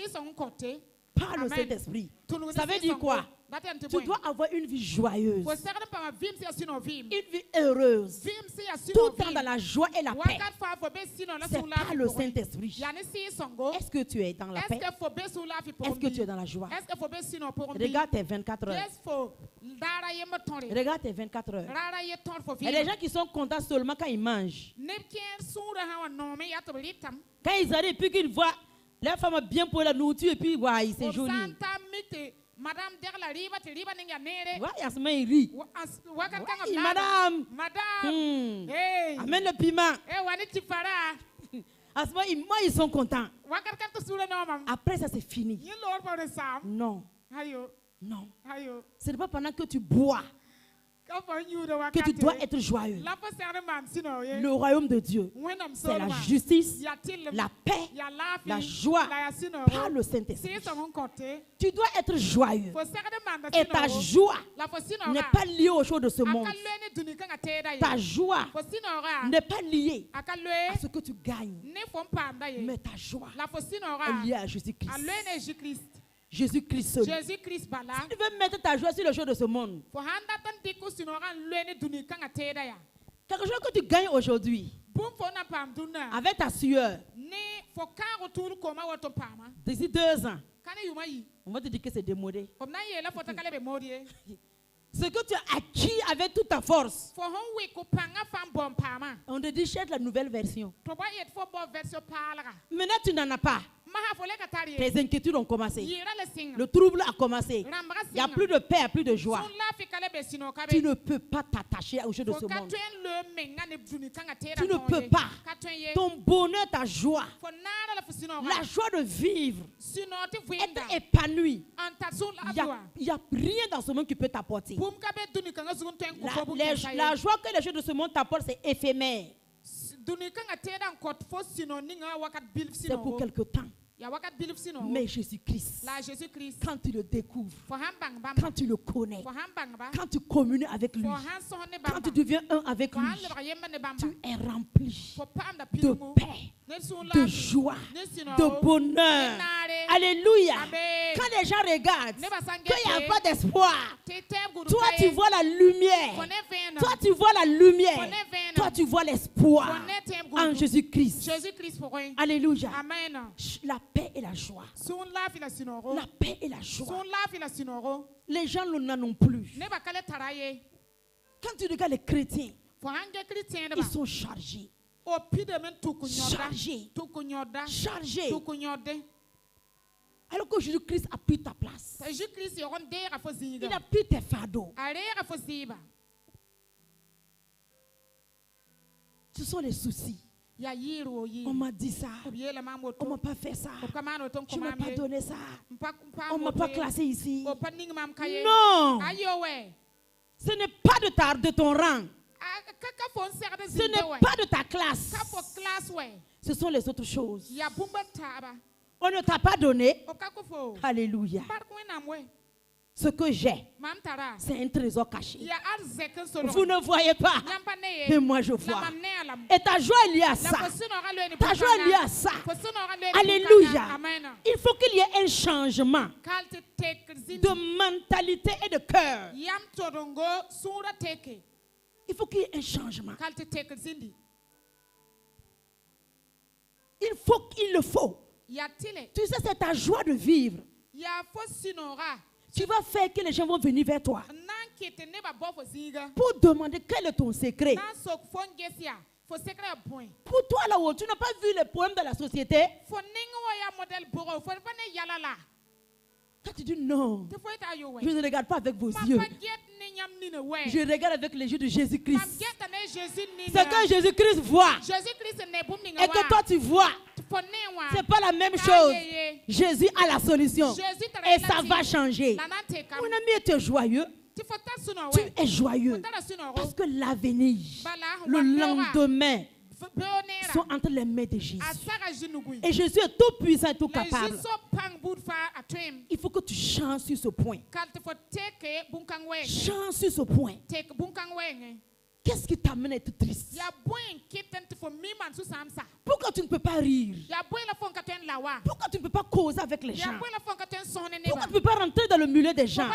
S1: Par le Saint-Esprit. Ça veut dire quoi? Tu dois avoir une vie joyeuse, une vie heureuse, tout le temps dans la joie et la paix. C'est par le Saint-Esprit. Est-ce que tu es dans la paix? Est-ce que tu es dans la joie? Regarde tes 24 heures. Regarde tes 24 heures. Il y a des gens qui sont contents seulement quand ils mangent. Quand ils arrivent et puis qu'ils voient la femme a bien pour la nourriture et puis ouais, c'est joli. Madame il rit. Oui, madame. Hey. Amène le piment. À ce moment, moi, ils sont contents. Après, ça, c'est fini. Non. Non. Ce n'est pas pendant que tu bois que tu dois être joyeux. Le royaume de Dieu, c'est la justice, la paix, la joie par le Saint-Esprit. Tu dois être joyeux. Et ta joie n'est pas liée aux choses de ce monde. Ta joie n'est pas liée à ce que tu gagnes. Mais ta joie est liée à Jésus-Christ. Jésus-Christ seul. Si tu veux mettre ta joie sur les choses de ce monde, quelque chose que tu gagnes aujourd'hui, avec ta sueur, d'ici 2 ans, on va te dire que c'est démodé. Ce que tu as acquis avec toute ta force, on te dit cherche la nouvelle version. Maintenant tu n'en as pas. Tes inquiétudes ont commencé. Le trouble a commencé. Il n'y a plus de paix, il n'y a plus de joie. Tu ne peux pas t'attacher aux choses de ce monde. Tu ne peux pas. Ton bonheur, ta joie, la joie de vivre, être épanoui, il n'y a rien dans ce monde qui peut t'apporter. La joie que les choses de ce monde t'apportent, c'est éphémère. C'est pour quelque temps. Mais Jésus-Christ, quand tu le découvres, quand tu le connais, quand tu communies avec lui, quand tu deviens un avec lui, tu es rempli de paix, de joie, de bonheur. Alléluia. Quand les gens regardent qu'il n'y a pas d'espoir, toi tu vois la lumière. Toi tu vois la lumière. Toi tu vois l'espoir en Jésus-Christ. Alléluia. La paix et la joie. La paix et la joie. Les gens n'en ont plus. Quand tu regardes les chrétiens, ils sont chargés. Chargés. Alors que Jésus-Christ a pris ta place. Il a pris tes fardeaux. Ce sont les soucis. On m'a dit ça. On m'a pas fait ça. Tu m'as pas donné ça. On m'a pas classé ici. Non. Ce n'est pas de ton rang. Ce n'est pas de ta classe. Ce sont les autres choses. On ne t'a pas donné. Alléluia. Ce que j'ai, c'est un trésor caché. Vous ne voyez pas, mais moi je vois. Et ta joie est liée à ça. Ta joie est liée à ça. Alléluia. Il faut qu'il y ait un changement de mentalité et de cœur. Il faut qu'il y ait un changement. Il le faut. Tu sais, c'est ta joie de vivre. Tu vas faire que les gens vont venir vers toi pour demander quel est ton secret. Pour toi là-haut, tu n'as pas vu les problèmes de la société. Quand tu dis non, je ne regarde pas avec vos yeux. Je regarde avec les yeux de Jésus-Christ. Ce que Jésus-Christ voit et que toi tu vois, ce n'est pas la même chose. Jésus a la solution et ça va changer. Mon ami, tu es joyeux. Tu es joyeux parce que l'avenir, le lendemain, sont entre les mains de Jésus. Et Jésus est tout puissant et tout capable. Il faut que tu changes sur ce point. Change sur ce point. Qu'est-ce qui t'amène à être triste? Pourquoi tu ne peux pas rire? Pourquoi tu ne peux pas causer avec les gens? Pourquoi tu ne peux pas rentrer dans le milieu des gens?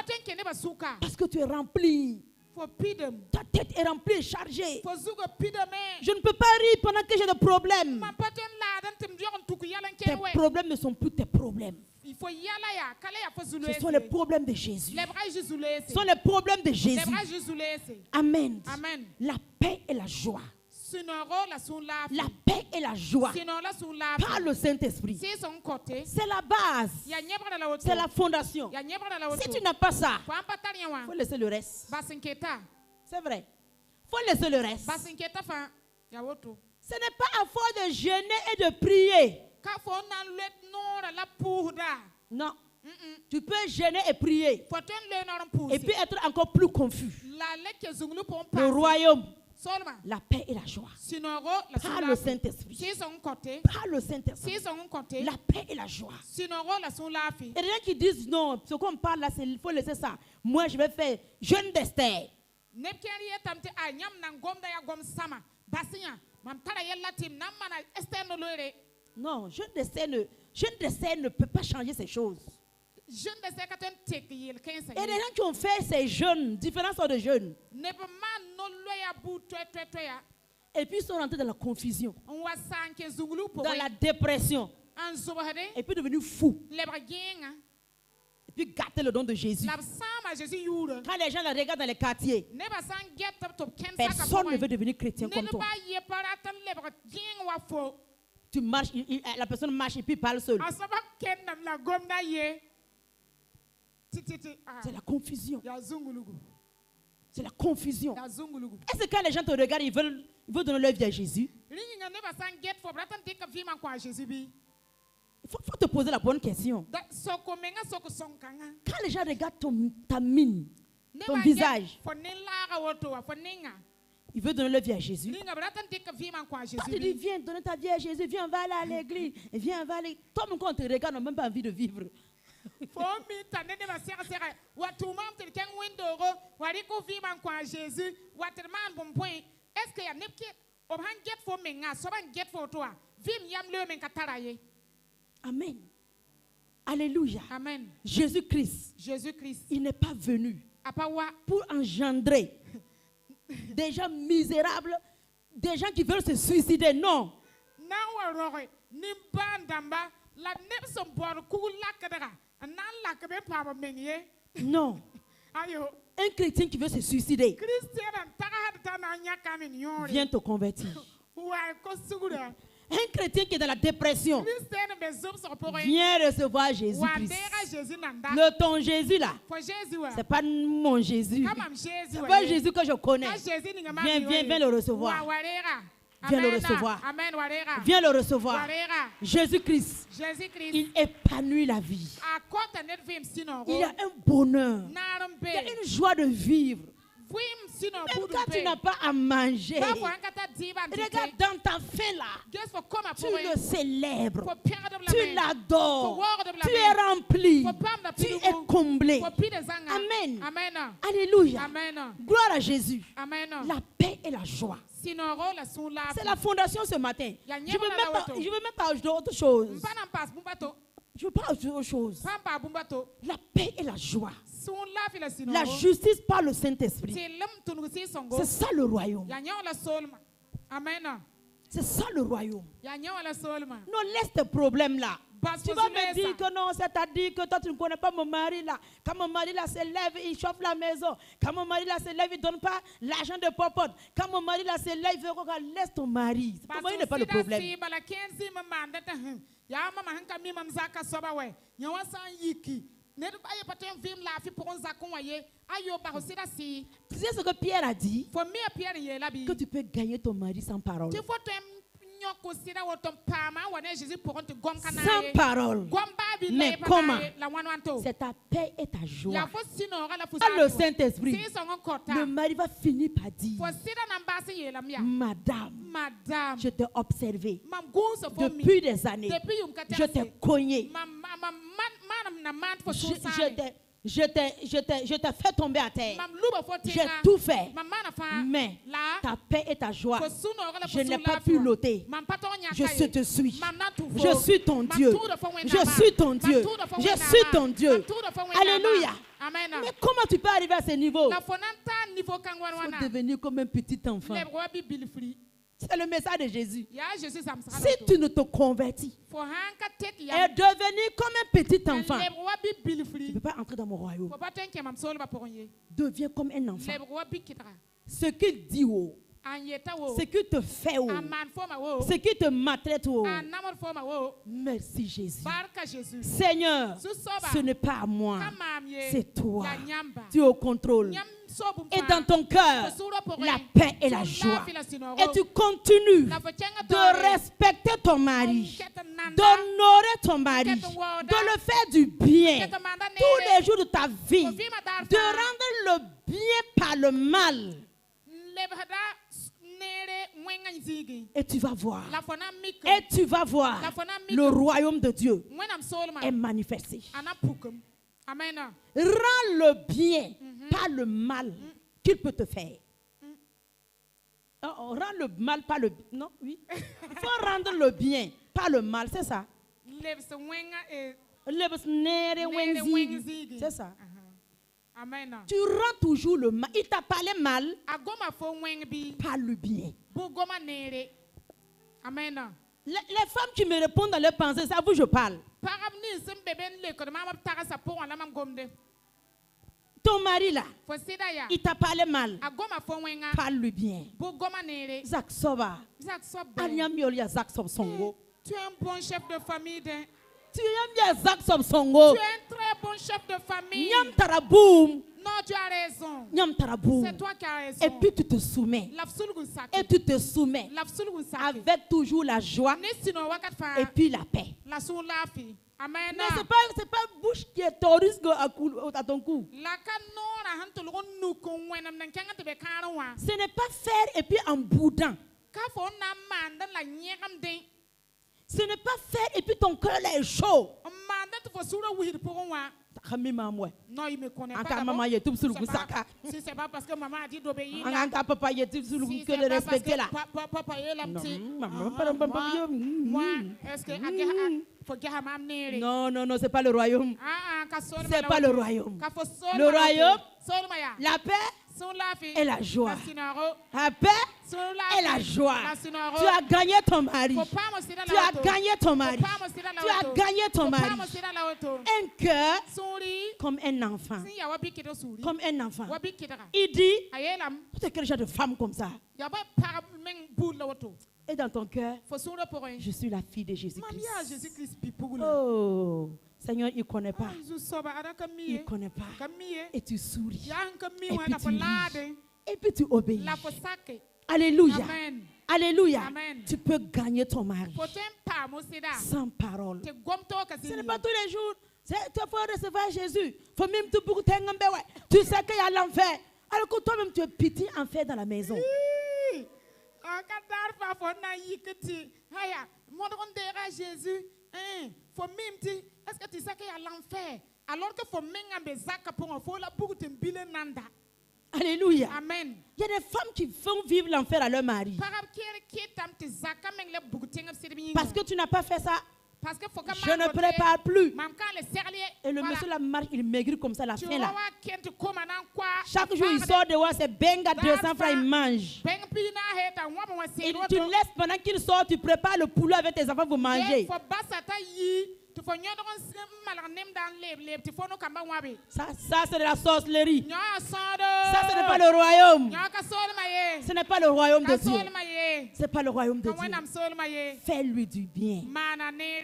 S1: Parce que tu es rempli. Ta tête est remplie et chargée. Je ne peux pas rire pendant que j'ai des problèmes. Tes problèmes ne sont plus tes problèmes. Ce sont les problèmes de Jésus. Ce sont les problèmes de Jésus. Amen. La paix et la joie. La paix et la joie par le Saint-Esprit. C'est la base. C'est la fondation. Si tu n'as pas ça, il faut laisser le reste. C'est vrai. Il faut laisser le reste. Ce n'est pas à force de jeûner et de prier. Non. Tu peux gêner et prier. Et puis être encore plus confus. Le royaume, la paix et la joie. Par le Saint-Esprit. Par le Saint-Esprit. La paix et la joie. Et les gens qui disent non, ce qu'on parle là, il faut laisser ça. Moi, je vais faire jeûne d'Esther. Non, jeûne d'Esther ne peut pas changer ces choses. Et les gens qui ont fait ces jeûnes, différents sortes de jeûnes, et puis ils sont rentrés dans la confusion, dans la dépression, et puis devenus fous, et puis gâter le don de Jésus. Quand les gens la regardent dans les quartiers, personne ne veut devenir chrétien comme toi. Tu marches, la personne marche et puis parle seule. C'est la confusion. C'est la confusion. Est-ce que quand les gens te regardent, ils veulent donner leur vie à Jésus? Il faut te poser la bonne question. Quand les gens regardent ta mine, ton visage, ils veulent donner leur vie à Jésus. Toi, tu dis, viens donner ta vie à Jésus, viens, on va aller à l'église, viens, on va aller. Toi, quand on te regarde, on n'a même pas envie de vivre. Est-ce Amen. Alléluia.
S2: Amen.
S1: Jésus-Christ, il n'est pas venu pour engendrer des gens misérables, des gens qui veulent se suicider. Non. Non. Un chrétien qui veut se suicider, viens te convertir. Un chrétien qui est dans la dépression, viens recevoir Jésus-Christ. Ton Jésus là, c'est pas mon Jésus. C'est pas le Jésus que je connais. Viens le recevoir. Viens le recevoir. Viens le recevoir. Jésus-Christ, il épanouit la vie. Il y a un bonheur. Il y a une joie de vivre. Même quand tu n'as pas à manger, regarde dans ta faim là, tu le célèbres, tu l'adores, tu es rempli, tu es comblé. Amen. Alléluia. Gloire à Jésus. La paix et la joie. C'est la fondation ce matin. Je ne veux même pas ajouter autre chose. Je veux pas ajouter autre chose. La paix et la joie. La justice par le Saint-Esprit. C'est ça le royaume. C'est ça le royaume. Non, laisse tes problèmes là. Tu vas me dire que non, c'est-à-dire que toi tu ne connais pas mon mari là. Quand mon mari là se lève, il chauffe la maison. Quand mon mari là se lève, il ne donne pas l'argent de popote. Quand mon mari là se lève, il veut laisse ton mari. Ton mari n'est pas le problème. Tu sais ce que Pierre a dit? Que tu peux gagner ton mari sans parole. Sans parole. Mais comment? C'est ta paix et ta joie. Par le Saint-Esprit, le mari va finir par dire: Madame, je t'ai observé depuis des années. Je t'ai cogné. Je t'ai fait tomber à terre. J'ai tout fait. Mais ta paix et ta joie, je n'ai pas pu l'ôter. Je te suis. Je suis ton Dieu. Je suis ton Dieu. Je suis ton Dieu. Alléluia. Mais comment tu peux arriver à ce niveau? Il faut devenir comme un petit enfant. C'est le message de Jésus. Si tu ne te convertis et devenir comme un petit enfant, tu ne peux pas entrer dans mon royaume. Deviens comme un enfant. Ce qu'il dit, ce qu'il te fait, ce qu'il te maltraite, merci Jésus. Seigneur, ce n'est pas à moi, c'est toi. Tu es au contrôle. et dans ton cœur la paix et la joie. Et tu continues de respecter ton mari, d'honorer ton mari, de le faire du bien tous les jours de ta vie, de rendre le bien par le mal. Et tu vas voir, le royaume de Dieu est manifesté. Rends le bien, pas le mal qu'il peut te faire. Rends le mal, pas le bien. Non, oui. Il faut rendre le bien, pas le mal, c'est ça. C'est ça.
S2: Amen.
S1: Tu rends toujours le mal. Il t'a parlé mal, pas le bien.
S2: Amen.
S1: Les femmes qui me répondent dans leurs pensées, c'est à vous que je parle. Ton mari là, il t'a parlé mal, pas le bien. Zak Soba, Anyamiolia Zak Sob Songo.
S2: Tu es un bon chef de famille.
S1: Tu aimes bien Zak Sob Songo.
S2: Tu es un très bon chef de famille.
S1: Nyam Taraboum.
S2: Non, tu as raison.
S1: Nyam Taraboum.
S2: C'est toi qui as raison.
S1: Et puis tu te soumets. Et tu te soumets. Avec toujours la joie. Et puis la paix.
S2: Amen.
S1: Non, c'est pas bouche qui est touriste à ton cou. Ce n'est pas faire et puis en boudin. Ce n'est pas faire et puis ton cœur est chaud.
S2: Non, il me connaît pas. Si c'est pas parce que maman a dit d'obéir.
S1: Papa
S2: est-ce que
S1: non, c'est pas le royaume. C'est pas le royaume. Le royaume, la paix et la joie. La paix et la joie. Tu as gagné ton mari. Tu as gagné ton mari. Tu as gagné ton mari. Un cœur comme un enfant. Comme un enfant. Il dit, tu es quel genre de femme comme ça? Et dans ton cœur, je suis la fille de Jésus-Christ. Oh, Seigneur, il ne connaît pas. Il ne connaît pas. Et tu souris. Et puis tu ris. Et puis tu obéis. Alléluia.
S2: Amen.
S1: Alléluia.
S2: Amen.
S1: Tu peux gagner ton mari sans parole. Ce n'est pas tous les jours. Tu faut recevoir Jésus. Faut même tu sais qu'il y a l'enfer. Alors que toi-même tu es petit enfer dans la maison.
S2: Jésus, est-ce que tu sais qu'il y a l'enfer? Alors que
S1: Alléluia.
S2: Amen.
S1: Il y a des femmes qui font vivre l'enfer à leur mari. Parce que tu n'as pas fait ça. Je ne prépare plus. Et le monsieur la marche, il maigrit comme ça la fin là. Chaque jour il sort dehors, c'est benga 200 francs, il mange. Et tu laisses pendant qu'il sort, tu prépares le poulet avec tes enfants pour manger. Ça c'est de la sorcellerie. Ça ce n'est pas le royaume. Ce n'est pas le royaume de Dieu. Ce n'est pas le royaume de Dieu. Fais-lui du bien.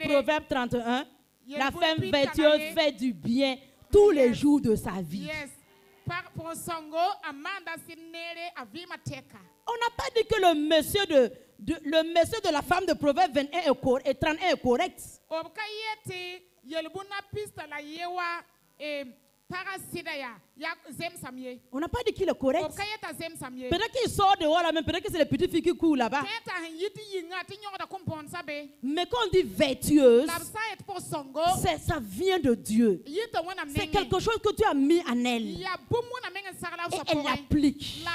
S1: Proverbe 31. La femme vertueuse fait du bien tous les jours de sa vie. On n'a pas dit que le monsieur de la femme de Proverbe 21 et 31 est correct. On n'a pas dit qu'il est correct. Peut-être qu'il sort dehors là, mais peut-être que c'est les petites filles qui courent là-bas. Mais quand on dit vertueuse, ça vient de Dieu. C'est quelque chose que tu as mis en elle. Et elle l'applique.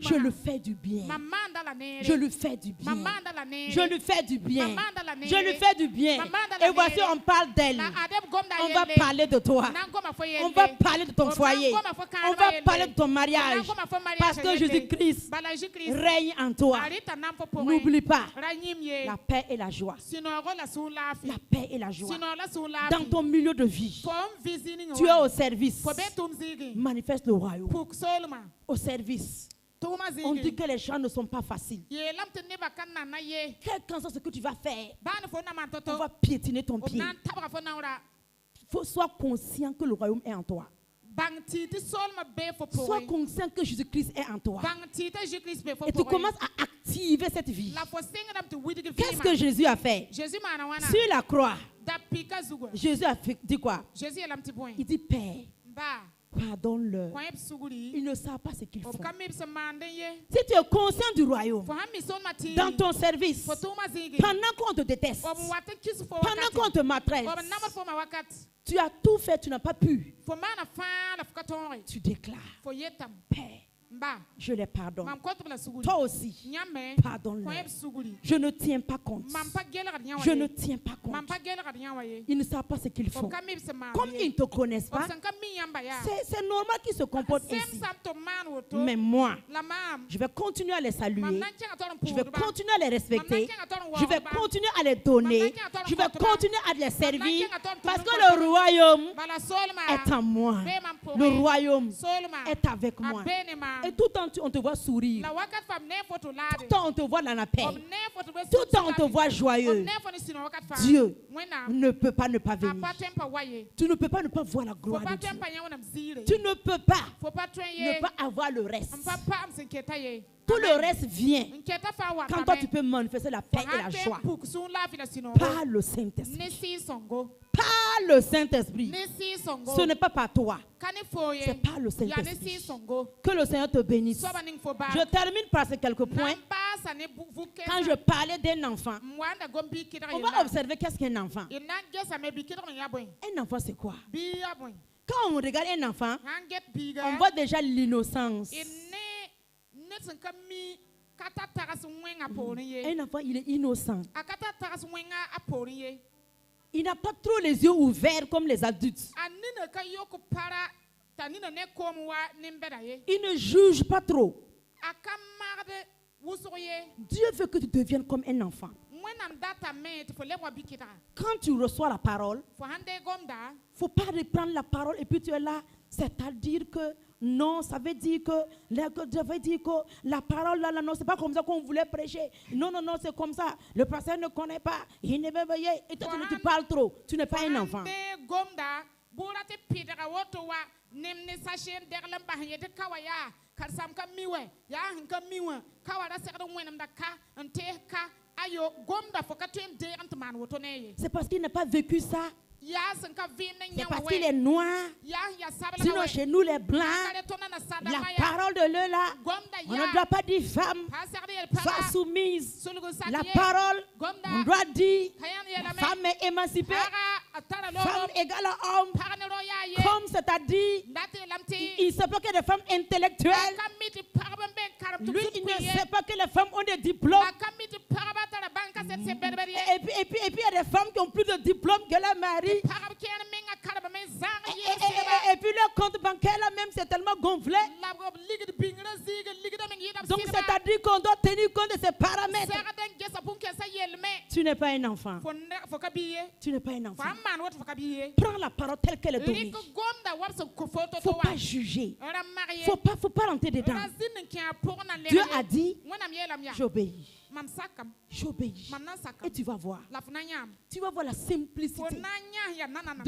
S1: Je le fais du bien. Je le fais du bien. Je le fais du bien. Je le fais du bien. Et voici, on parle d'elle. On va parler de toi. On va parler de ton foyer. On va parler de ton mariage. Parce que Jésus-Christ règne en toi. N'oublie pas la paix et la joie. La paix et la joie. Dans ton milieu de vie, tu es au service. Manifeste le royaume. Au service. On dit que les gens ne sont pas faciles. Quel qu'en soit ce que tu vas faire, on va piétiner ton pied. Sois conscient que le royaume est en toi. Sois conscient que Jésus-Christ est en toi. Et tu commences à activer cette vie. Qu'est-ce que Jésus a fait? Sur la croix, Jésus a dit quoi? Il dit, Père, pardonne-leur. Ils ne savent pas ce qu'ils font. Si tu es conscient du royaume, dans ton service, pendant qu'on te déteste, pendant qu'on te maltraite, tu as tout fait, tu n'as pas pu. Tu déclares, Père, je les pardonne. Toi aussi, pardonne-leur. Je ne tiens pas compte. Je ne tiens pas compte. Ils ne savent pas ce qu'ils font. Comme ils ne te connaissent pas, c'est normal qu'ils se comportent ainsi. Mais moi, je vais continuer à les saluer. Je vais continuer à les respecter. Je vais continuer à les donner. Je vais continuer à les servir. Parce que le royaume est en moi. Le royaume est avec moi. Et tout le temps, on te voit sourire. Tout le temps, on te voit dans la paix. Tout le temps, on te voit joyeux. Dieu ne peut pas ne pas venir. Tu ne peux pas ne pas voir la gloire de Dieu. Tu ne peux pas ne pas avoir le reste. Tout le reste vient quand toi tu peux manifester la paix et la joie par le Saint-Esprit. Par le Saint-Esprit. Ce n'est pas par toi. C'est par le Saint-Esprit. Que le Seigneur te bénisse. Je termine par ces quelques points. Quand je parlais d'un enfant, on va observer qu'est-ce qu'un enfant. Un enfant, c'est quoi? Quand on regarde un enfant, on voit déjà l'innocence. Un enfant, il est innocent. Il n'a pas trop les yeux ouverts comme les adultes. Il ne juge pas trop. Dieu veut que tu deviennes comme un enfant. Quand tu reçois la parole, il ne faut pas reprendre la parole et puis tu es là, c'est-à-dire que non, ça veut dire que la parole là, non, c'est pas comme ça qu'on voulait prêcher. Non, c'est comme ça. Le pasteur ne connaît pas. Il ne veut veiller. Et toi, tu parles trop. Tu n'es pas un enfant. C'est parce qu'il n'a pas vécu ça. C'est parce qu'il est noir. Sinon, chez nous, les blancs, la parole de l'eux là, on ne doit pas dire femme, sois soumise. La parole, on doit dire la femme est émancipée, femme égale à homme. Comme c'est-à-dire, il ne sait pas que les femmes intellectuelles, lui, il ne sait pas que les femmes ont des diplômes. Et puis, il y a des femmes qui ont plus de diplômes que leur mari. Et puis leur compte bancaire là même c'est tellement gonflé. Donc c'est-à-dire qu'on doit tenir compte de ces paramètres. Tu n'es pas un enfant. Tu n'es pas un enfant. Prends la parole telle qu'elle est donnée. Il ne faut pas juger. Il ne faut pas rentrer dedans. Dieu a dit, j'obéis. J'obéis. Et tu vas voir. Tu vas voir la simplicité de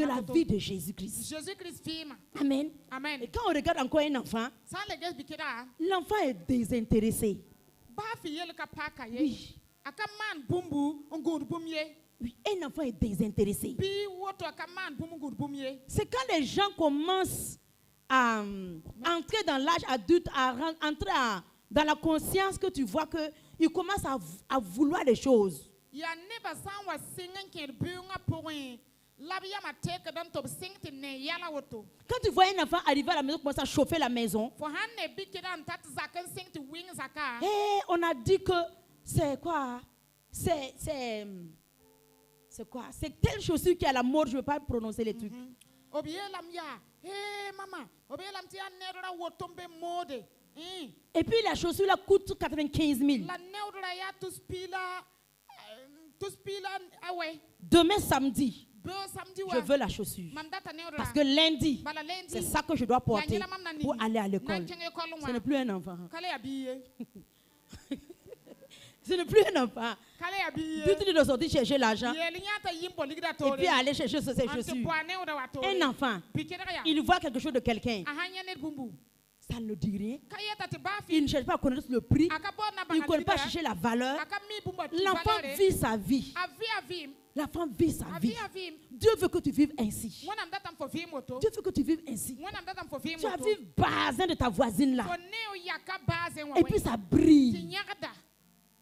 S1: la vie de Jésus-Christ. Amen. Et quand on regarde encore un enfant, l'enfant est désintéressé. Oui. Oui, un enfant est désintéressé. C'est quand les gens commencent à entrer dans l'âge adulte, à entrer dans la conscience que tu vois qu'ils commencent à vouloir des choses. Quand tu vois un enfant arriver à la maison, commencer à chauffer la maison, on a dit que c'est quoi? C'est quoi? C'est telle chaussure qui est à la mode, je ne veux pas prononcer les trucs. Et puis la chaussure là coûte 95 000. Demain samedi, je veux la chaussure. Parce que lundi, c'est ça que je dois porter pour aller à l'école. Ce n'est plus un enfant. Ce n'est plus un enfant. Dites-lui de sortir chercher l'argent. Et puis aller chercher ses chaussures. Un enfant, il voit quelque chose de quelqu'un. Ça ne dit rien. Il ne cherche pas à connaître le prix. Il ne connaît pas à chercher la valeur. L'enfant vit sa vie. L'enfant vit sa vie. Dieu veut que tu vives ainsi. Dieu veut que tu vives ainsi. Tu as vu Bazin de ta voisine là. Et puis ça brille.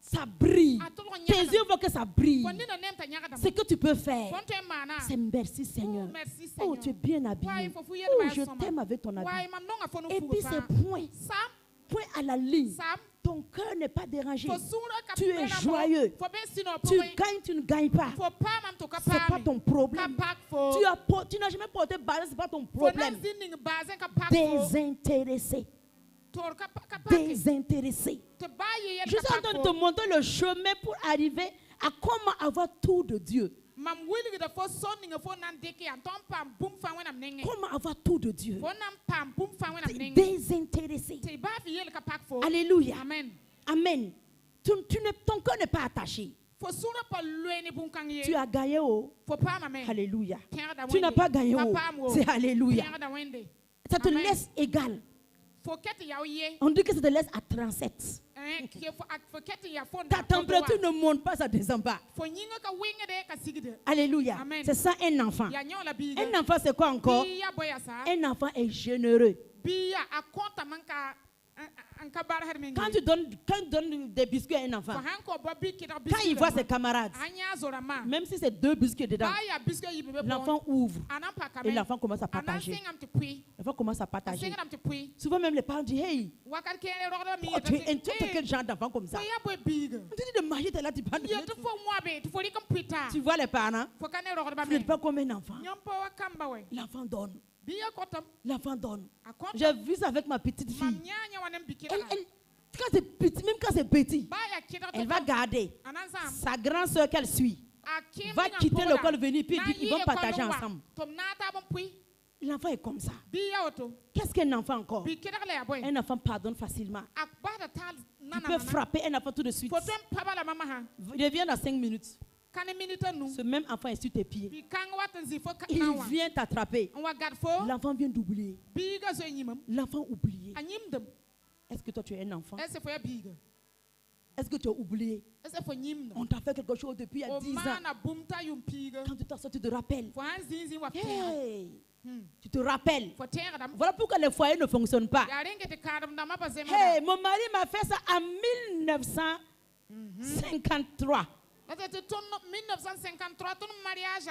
S1: Ça brille. Tes yeux voient que ça brille. Ce que tu peux faire, c'est merci Seigneur. Oh, tu es bien habillé. Oh, je t'aime avec ton habit. Et puis c'est point à la ligne. Ton cœur n'est pas dérangé. Tu es joyeux. Tu gagnes, tu ne gagnes pas. Ce n'est pas ton problème. Tu n'as jamais porté balai, ce n'est pas ton problème. Désintéressé. Désintéressé. Je suis en train de te montrer le chemin pour arriver à comment avoir tout de Dieu. Comment avoir tout de Dieu? Désintéressé. Alléluia. Amen. Ton cœur n'est pas attaché. Tu as gagné haut. Alléluia. Tu n'as pas gagné haut. C'est alléluia. Ça te laisse égal. On dit que ça te laisse à 37. Ta température ne monte pas, ça ne descend pas. Alléluia. C'est ça un enfant. Un enfant c'est quoi encore? Un enfant est généreux. Quand tu donnes des biscuits à un enfant, quand il voit ses camarades, même si c'est 2 biscuits dedans, l'enfant ouvre et l'enfant commence à partager. L'enfant commence à partager. Souvent même les parents disent, hey, tu es quel genre d'enfant comme ça? On te dit de manger, tu es là, tu parles. Tu vois les parents, tu n'es pas comme un enfant. L'enfant donne. L'enfant donne. J'ai vu ça avec ma petite fille. Quand c'est petit, même quand c'est petit, elle va garder sa grande soeur qu'elle suit. Va quitter l'école, venir, puis ils vont partager ensemble. L'enfant est comme ça. Qu'est-ce qu'un enfant encore? Un enfant pardonne facilement. Tu peux frapper un enfant tout de suite. Reviens dans 5 minutes. Ce même enfant est sur tes pieds. Il vient t'attraper. L'enfant vient d'oublier. L'enfant oublié. Est-ce que toi tu es un enfant? Est-ce que tu as oublié? On t'a fait quelque chose depuis il y a 10 ans. Quand tu t'en sors, tu te rappelles. Hey, tu te rappelles. Voilà pourquoi les foyers ne fonctionnent pas. Hey, mon mari m'a fait ça en 1953.
S2: 1953, ton mariage,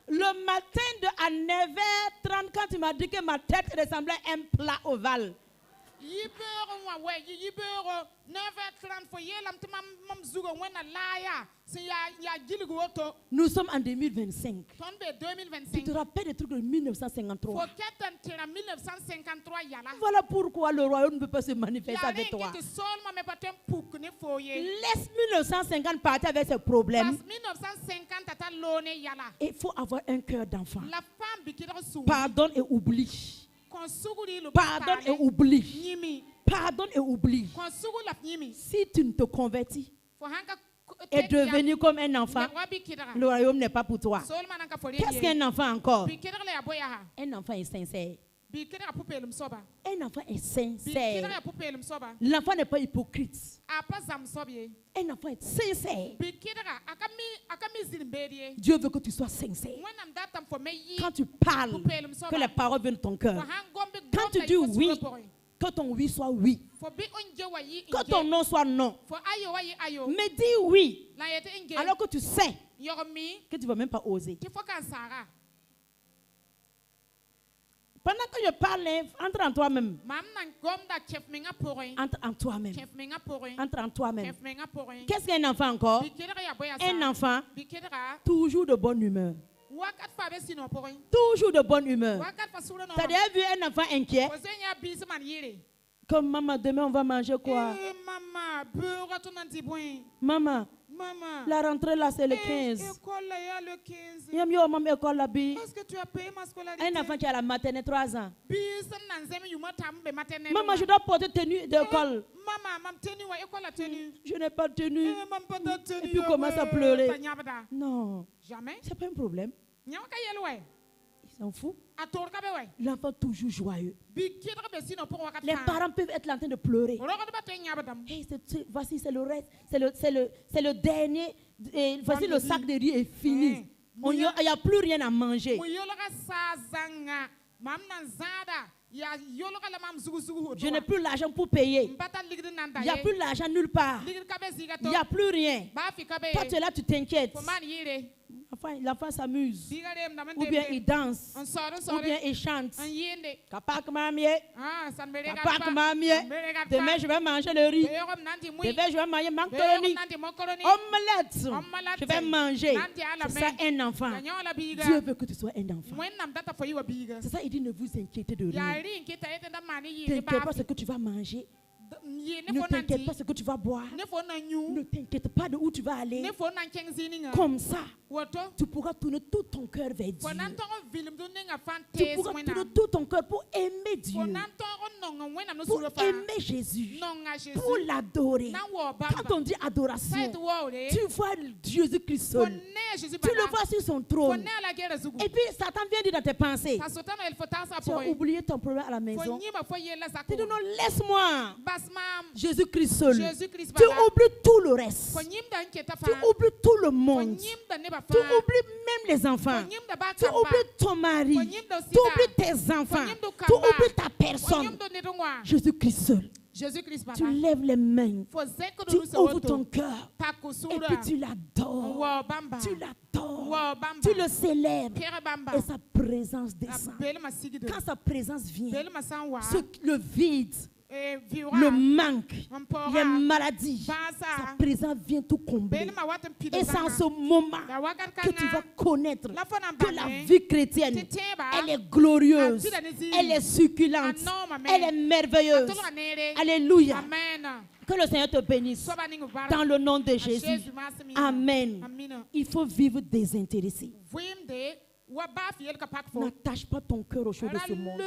S1: le matin à 9h30, quand tu m'as dit que ma tête ressemblait à un plat ovale. Nous sommes en 2025. Tu te rappelles des trucs de 1953. Voilà pourquoi le royaume ne peut pas se manifester avec toi. Laisse 1950 partir avec ses problèmes. Il faut avoir un cœur d'enfant. Pardonne et oublie. Pardonne et oublie. Pardonne et oublie. Si tu ne te convertis et devenir comme un enfant, le royaume n'est pas pour toi. Qu'est-ce qu'un enfant encore? Un enfant est sincère. Un enfant est sincère. L'enfant n'est pas hypocrite. Un enfant est sincère. Dieu veut que tu sois sincère. Quand tu parles, que les paroles viennent de ton cœur. Quand tu dis oui, que ton oui soit oui. Que ton non soit non. Mais dis oui, alors que tu sais que tu ne vas même pas oser. Pendant que je parle, entre en toi-même. Entre en toi-même. Entre en toi-même. Qu'est-ce qu'un enfant encore? Un enfant, toujours de bonne humeur. Toujours de bonne humeur. Tu as déjà vu un enfant inquiet? Comme maman, demain on va manger quoi? Maman, la rentrée là c'est le 15.
S2: Est-ce
S1: que tu as payé ma scolarité? Un enfant qui a la maternelle 3 ans. Maman, je dois porter tenue d'école. Je n'ai pas de tenue. Et puis commence à pleurer. Non.
S2: Jamais.
S1: C'est pas un problème. Il s'en fout. L'enfant toujours joyeux. Les parents peuvent être en train de pleurer. Hey, voici, c'est le reste. C'est le dernier. Voici le sac de riz est fini. Il n'y a plus rien à manger. Je n'ai plus l'argent pour payer. Il n'y a plus l'argent nulle part. Il n'y a plus rien. Toi, tu es là, tu t'inquiètes. L'enfant s'amuse. Ou bien il danse. Ou bien il chante. Demain, je vais manger le riz. Demain, je vais manger macaroni. Omelette. Je vais manger. C'est ça un enfant. Dieu veut que tu sois un enfant. C'est ça, il dit ne vous inquiétez de rien. Ne t'inquiète pas ce que tu vas manger. Ne t'inquiète pas ce que tu vas boire. Ne t'inquiète pas de où tu vas aller. Comme ça, tu pourras tourner tout ton cœur vers Dieu. Tu pourras tourner tout ton cœur pour aimer Dieu. Pour aimer Jésus. Pour l'adorer. Quand on dit adoration, tu vois Jésus-Christ seul. Tu le vois sur son trône. Et puis Satan vient dire dans tes pensées, tu as oublié ton problème à la maison. Tu dis non, laisse-moi. Jésus-Christ seul. Tu oublies tout le reste. Tu oublies tout le monde. Tu oublies même les enfants. Tu oublies ton mari. Tu oublies tes enfants. Tu oublies ta personne. Jésus-Christ seul. Tu lèves les mains. Tu ouvres ton cœur. Et puis tu l'adores. Tu l'adores. Tu le célèbres. Et sa présence descend. Quand sa présence vient, le vide, le manque, les maladies, sa présence vient tout combler. Et c'est en ce moment que tu vas connaître que la vie chrétienne, elle est glorieuse, elle est succulente, elle est merveilleuse. Alléluia. Que le Seigneur te bénisse dans le nom de Jésus. Amen. Il faut vivre désintéressé. N'attache pas ton cœur aux choses de ce monde.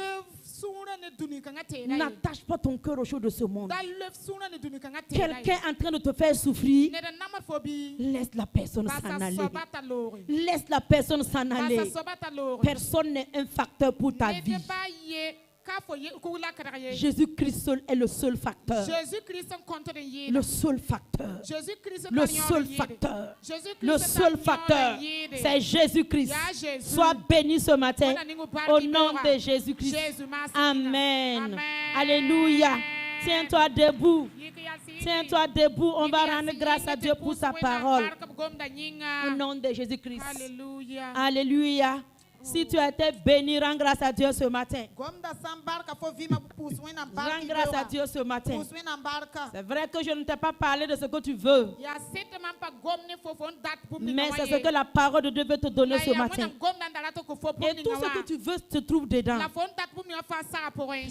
S1: N'attache pas ton cœur aux choses de ce monde. Quelqu'un est en train de te faire souffrir, laisse la personne s'en aller. Laisse la personne s'en aller. Personne n'est un facteur pour ta vie. Jésus-Christ seul est le seul facteur. Le seul facteur. Le seul facteur. Le seul facteur. C'est Jésus-Christ. Sois béni ce matin au nom de Jésus-Christ. Amen. Alléluia. Tiens-toi debout. Tiens-toi debout. On va rendre grâce à Dieu pour sa parole. Au nom de Jésus-Christ. Alléluia. Si tu as été béni, rends grâce à Dieu ce matin. Rends grâce à Dieu ce matin. C'est vrai que je ne t'ai pas parlé de ce que tu veux. Mais c'est ce que la parole de Dieu veut te donner ce matin. Et tout ce que tu veux se trouve dedans.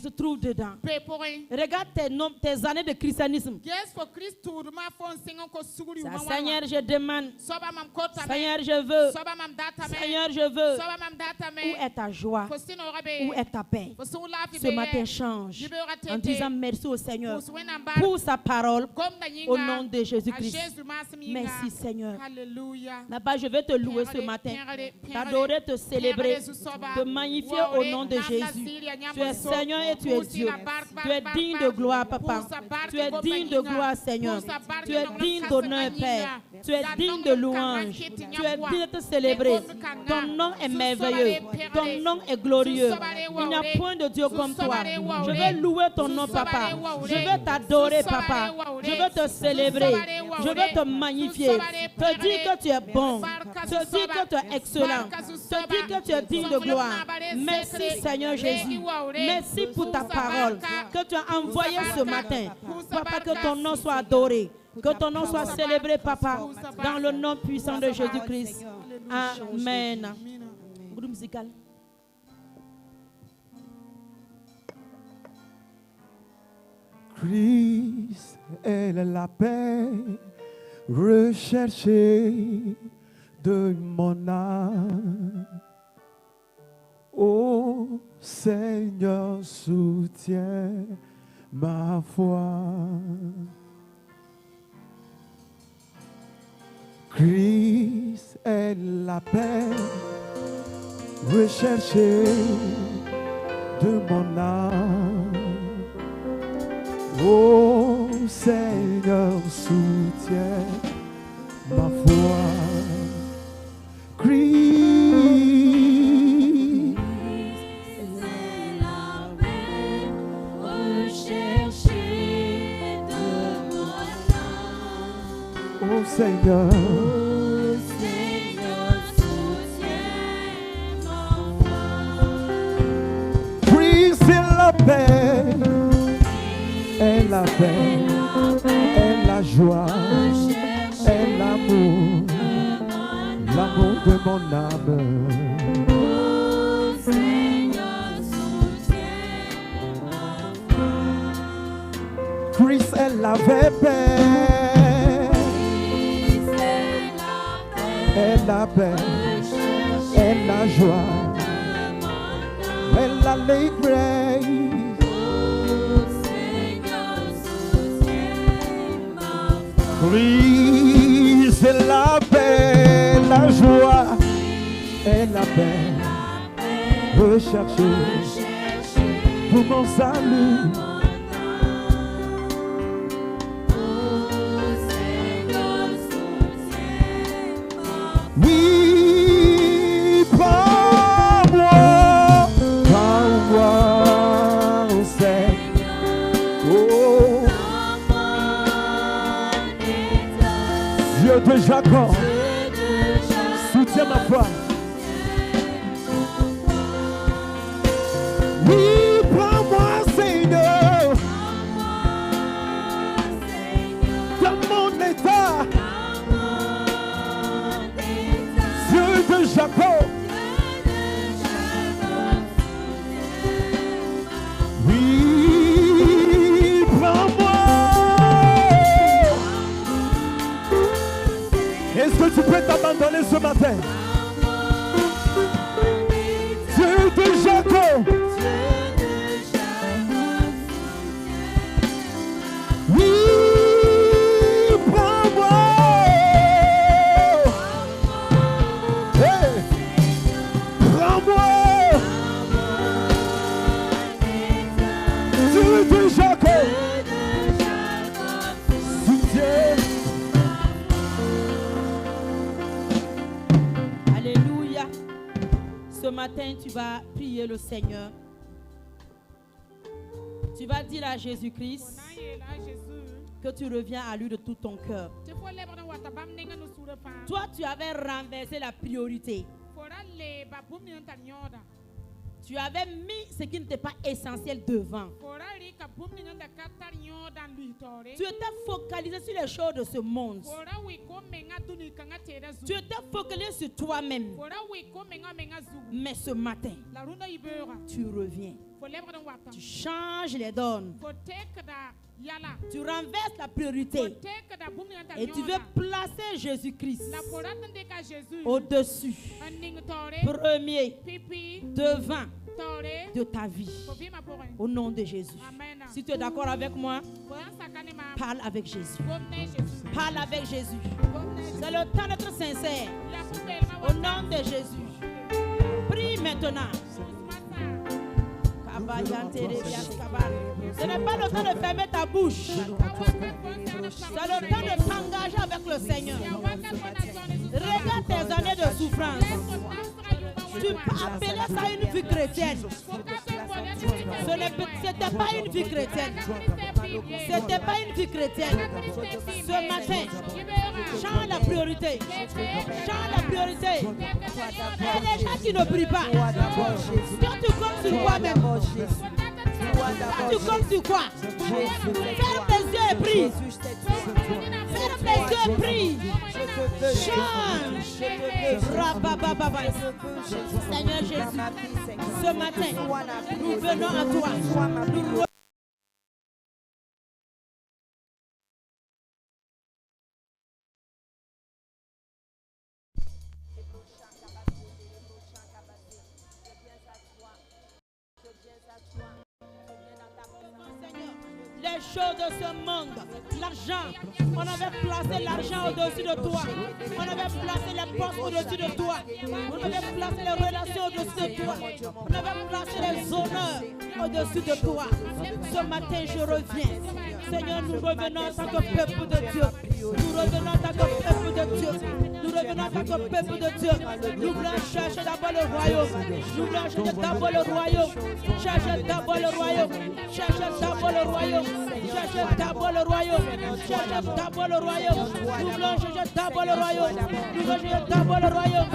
S1: Se trouve dedans. Regarde tes années de christianisme. Seigneur, je demande. Seigneur, je veux. Seigneur, je veux. Où est ta joie? Où est ta paix? Ce matin, change en disant merci au Seigneur pour sa parole au nom de Jésus-Christ. Merci Seigneur. Là-bas, je vais te louer ce matin, t'adorer, te célébrer, te magnifier au nom de Jésus. Tu es Seigneur et tu es Dieu. Tu es digne de gloire, Papa. Tu es digne de gloire, Seigneur. Tu es digne d'honneur, Père. Tu es digne de louange. Tu es digne de te célébrer. Ton nom est merveilleux. Ton nom est glorieux. Il n'y a point de Dieu comme toi. Je vais louer ton nom, Papa. Je vais t'adorer, Papa. Je vais te célébrer. Je vais te magnifier. Te dire que tu es bon. Te dire que tu es excellent. Te dire que tu es digne de gloire. Merci, Seigneur Jésus. Merci pour ta parole que tu as envoyée ce matin. Papa, que ton nom soit adoré. Que ton nom soit célébré, Papa, dans le nom puissant de Jésus-Christ. Amen. Groupe musical.
S3: Christ est la paix recherchée de mon âme. Ô Seigneur, soutiens ma foi. Christ est la paix recherchée de mon âme. Ô Seigneur, soutiens ma foi. Christ
S1: est la paix recherchée de mon âme.
S3: Ô Seigneur,
S1: soutiens ma foi.
S3: Christ est la paix, est la paix, est la joie, est l'amour, l'amour de mon âme.
S1: Oh Seigneur, soutiens ma foi.
S3: Christ est la vraie paix, est la paix, est la joie, est l'allégresse. Christ est la paix, la joie, est la paix, recherchez pour mon salut. Oui, prends-moi, Seigneur. Oh, Dieu de Jacob, soutiens ma foi. Oui, prends-moi, Seigneur, dans mon état. Dieu de Jacob, oui, prends-moi. Est-ce que tu peux t'abandonner ce matin? Dieu de Jacob, oui, prends-moi. Hey, prends-moi. Dieu de Jacob, soutiens.
S1: Alléluia. Ce matin, tu vas prier le Seigneur. Tu vas dire à Jésus-Christ que tu reviens à lui de tout ton cœur. Toi, tu avais renversé la priorité. Tu avais mis ce qui n'était pas essentiel devant. Tu étais focalisé sur les choses de ce monde. Tu étais focalisé sur toi-même. Mais ce matin, tu reviens. Tu changes les donnes. Tu renverses la priorité. Et tu veux placer Jésus-Christ au-dessus, premier, devant de ta vie. Au nom de Jésus. Si tu es d'accord avec moi, parle avec Jésus. Parle avec Jésus. C'est le temps d'être sincère. Au nom de Jésus. Prie maintenant. Ce n'est pas le temps de fermer ta bouche. C'est le temps de t'engager avec le Seigneur. Regarde tes années de souffrance. Tu peux appeler ça une vie chrétienne. C'était pas une vie chrétienne. C'était pas une vie chrétienne. Ce matin, change la priorité. Change la priorité. Et les gens qui ne prient pas, quand tu comptes sur toi-même, quand tu comptes sur quoi? Ferme tes yeux et prie. Ferme tes yeux et prie. Change. Seigneur Jésus, ce matin, nous venons à toi. choses de ce monde. L'argent, on avait placé l'argent au-dessus de toi. On avait placé les postes au-dessus de toi. On avait placé les relations au-dessus de toi. On avait placé les honneurs au-dessus de toi. Ce matin, je reviens. Seigneur, nous revenons en tant que peuple de Dieu. Nous revenons en tant que peuple de Dieu. Nous revenons en tant que peuple de Dieu. Nous voulons chercher d'abord le royaume. Nous voulons chercher d'abord le royaume. Chercher d'abord le royaume. Chercher d'abord le royaume. Chercher d'abord le royaume. Chercher d'abord le royaume. Nous voulons chercher d'abord le royaume. Nous voulons chercher d'abord le royaume.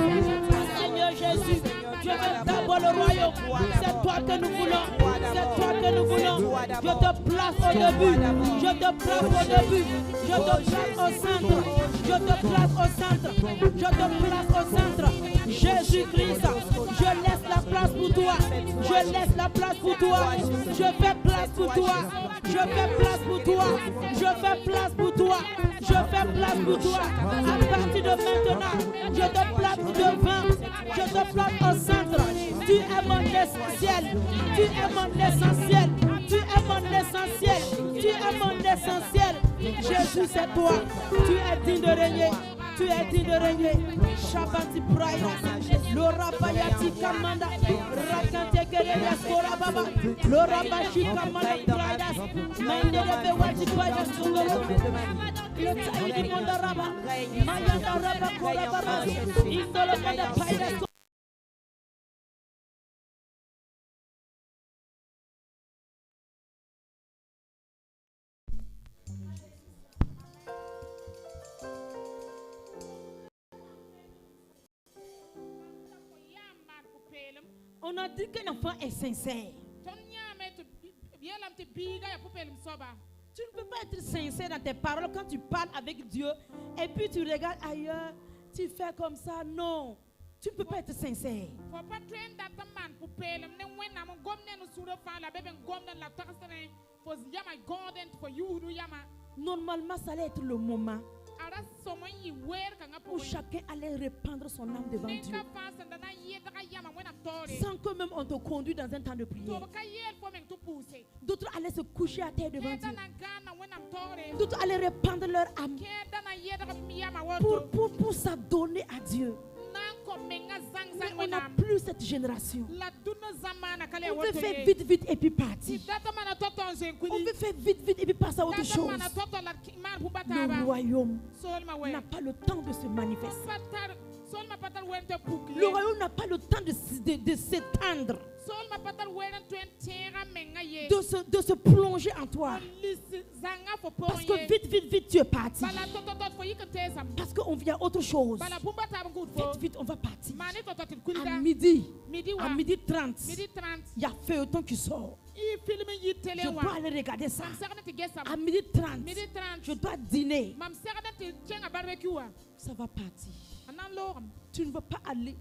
S1: Seigneur Jésus, je veux d'abord le royaume. C'est toi que nous voulons. C'est toi que nous voulons. Je te place au début. Je te place au début. Je te place au centre. Je te place au centre. Je te place au centre. Jésus-Christ, je laisse la place pour toi. Je laisse la place pour toi. Je fais place pour toi. Je fais place pour toi. Je fais place pour toi. Je fais place pour toi. À partir de maintenant, je te place devant. Je te place au centre. Tu es mon essentiel. Tu es mon essentiel. Tu es mon essentiel. Tu es mon essentiel. Jésus, c'est toi. Tu es digne de régner. Tu es digne de régner. Shabati Praïda. Lora Bayati Kamanda. Rakante Kerele Skora Baba. Lora Bashi Kamanda Praïda. Maïne Rebe Wati Praïda Sungoro. Le taille du monde Raba. Mayanda Raba Kora Baba. Indolo Manda Praïda. On a dit qu'un enfant est sincère. Tu ne peux pas être sincère dans tes paroles quand tu parles avec Dieu et puis tu regardes ailleurs, tu fais comme ça. Non, tu ne peux pas être sincère. Normalement, ça allait être le moment où chacun allait répandre son âme devant Dieu. Sans que même on te conduise dans un temps de prière. D'autres allaient se coucher à terre devant Dieu. D'autres allaient répandre leur âme pour s'adonner à Dieu. Mais on n'a plus cette génération. On veut faire vite, vite et puis partir. On veut faire vite, vite et puis passer à autre chose. Le royaume n'a pas le temps de se manifester. Le royaume n'a pas le temps de s'étendre, de se plonger en toi. Parce que vite, vite, vite, tu es parti. Parce qu'on vient autre chose. Vite, vite, on va partir. À midi 30, il y a feuilleton qui sort. Je dois aller regarder ça. À midi 30, je dois dîner. Ça va partir. Tu ne veux pas aller.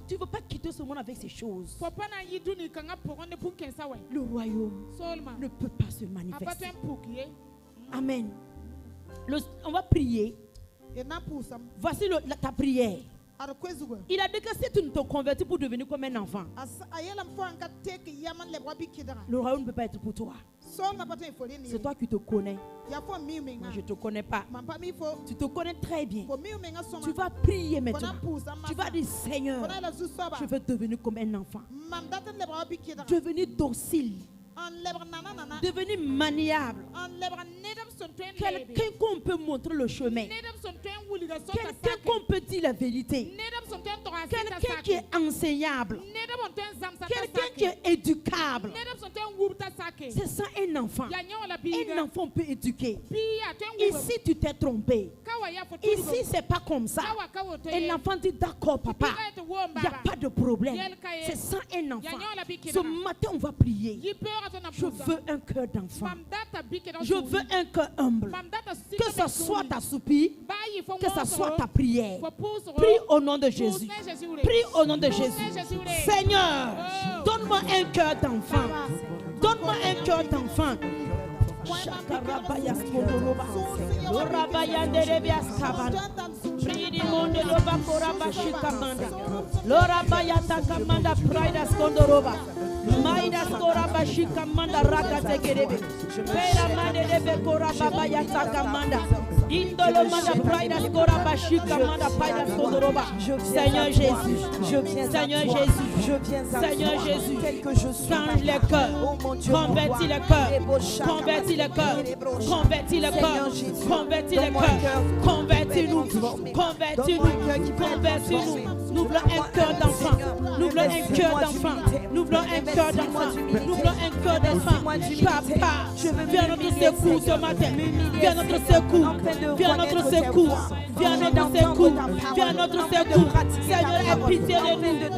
S1: Tu ne veux pas quitter ce monde avec ces choses. Le royaume ne peut pas se manifester. Amen. On va prier. Voici ta prière. Il a dit que si tu ne te convertis pour devenir comme un enfant, le royaume ne peut pas être pour toi. C'est toi qui te connais. Moi, je ne te connais pas. Tu te connais très bien. Tu vas prier maintenant. Tu vas dire, Seigneur, je veux devenir comme un enfant. Devenir docile. Devenir maniable. Quelqu'un qu'on peut montrer le chemin. Quelqu'un qu'on peut dire la vérité. Quelqu'un qui est enseignable. Quelqu'un qui est éducable. C'est ça un enfant. Un enfant peut éduquer. Ici tu t'es trompé. Ici c'est pas comme ça. Et l'enfant dit d'accord papa. Il n'y a pas de problème. C'est ça un enfant. Ce matin on va prier. Je veux un cœur d'enfant. Je veux un cœur humble. Que ce soit ta soupir, que ce soit ta prière. Prie au nom de Jésus. Prie au nom de Jésus. Seigneur, donne-moi un cœur d'enfant. Donne-moi un cœur d'enfant. Shakarabaya skondoroba. Lorabaya nderebia skabana. Pridi monde loba koraba shikamanda. Lorabaya takamanda prida skondoroba. Maida skoraba shikamanda rakate kerebe. Pera mande debe koraba baya takamanda. Indolo manda prida skoraba shikamanda prida skondoroba. Seigneur Jésus, je viens. Seigneur Jésus, je viens. Seigneur Jésus, change les cœurs, convertis les cœurs, convertis les cœurs, convertis les cœurs, convertis les cœurs, convertis-nous, convertis-nous, convertis-nous. Nous voulons un cœur d'enfant, nous voulons un cœur d'enfant, nous voulons un cœur d'enfant, nous voulons un cœur d'enfant. Papa, viens notre secours ce matin, viens notre secours, viens notre secours, viens notre secours, viens notre secours. Seigneur, aie pitié de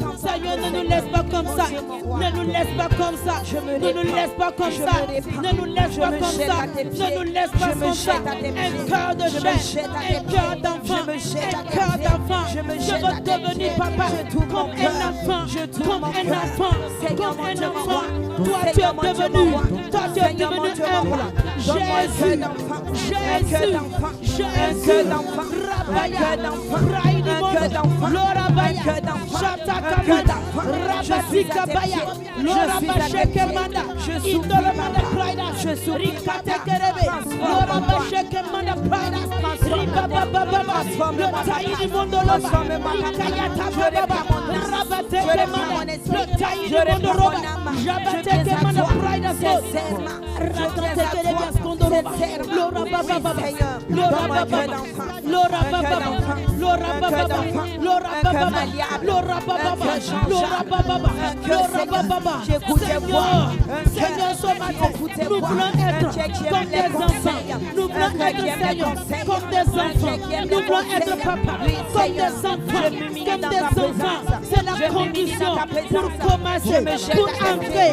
S1: nous. Seigneur, ne nous laisse pas comme ça, ne nous laisse pas comme ça, ne nous laisse pas comme ça, ne nous laisse pas comme ça, ne nous laisse pas comme ça. Un cœur de chair, un cœur d'enfant, un cœur d'enfant. Je veux devenir papa comme un enfant, comme un enfant, comme un enfant. Toi tu es devenu humble. Jésus, Jésus, Rabaya, Raïdi Monde, Lorabaya, Chatakamada, Rabazikabaya, Lorabashekemanda, Indolomanda Praida, Rikatekerebe, Lorabashekemanda Praida, Ribabababa, le Taïdi Mondoloba, Rikayata Baba, Rabatekemanda, le Taïdi Mondoroba, Jabatekemanda Praida, Rakatekerebe Skondoroba, Lorabababa, Lorabababa, Lorabababa, Lorabababa, Lorabababa, Lorabababa, Lorabababa, Lorabababa. Seigneur, ce matin, nous voulons être comme des enfants. Nous voulons être, Seigneur, comme des enfants. Nous voulons être papa, comme des enfants, comme des enfants. C'est la condition pour commencer, pour entrer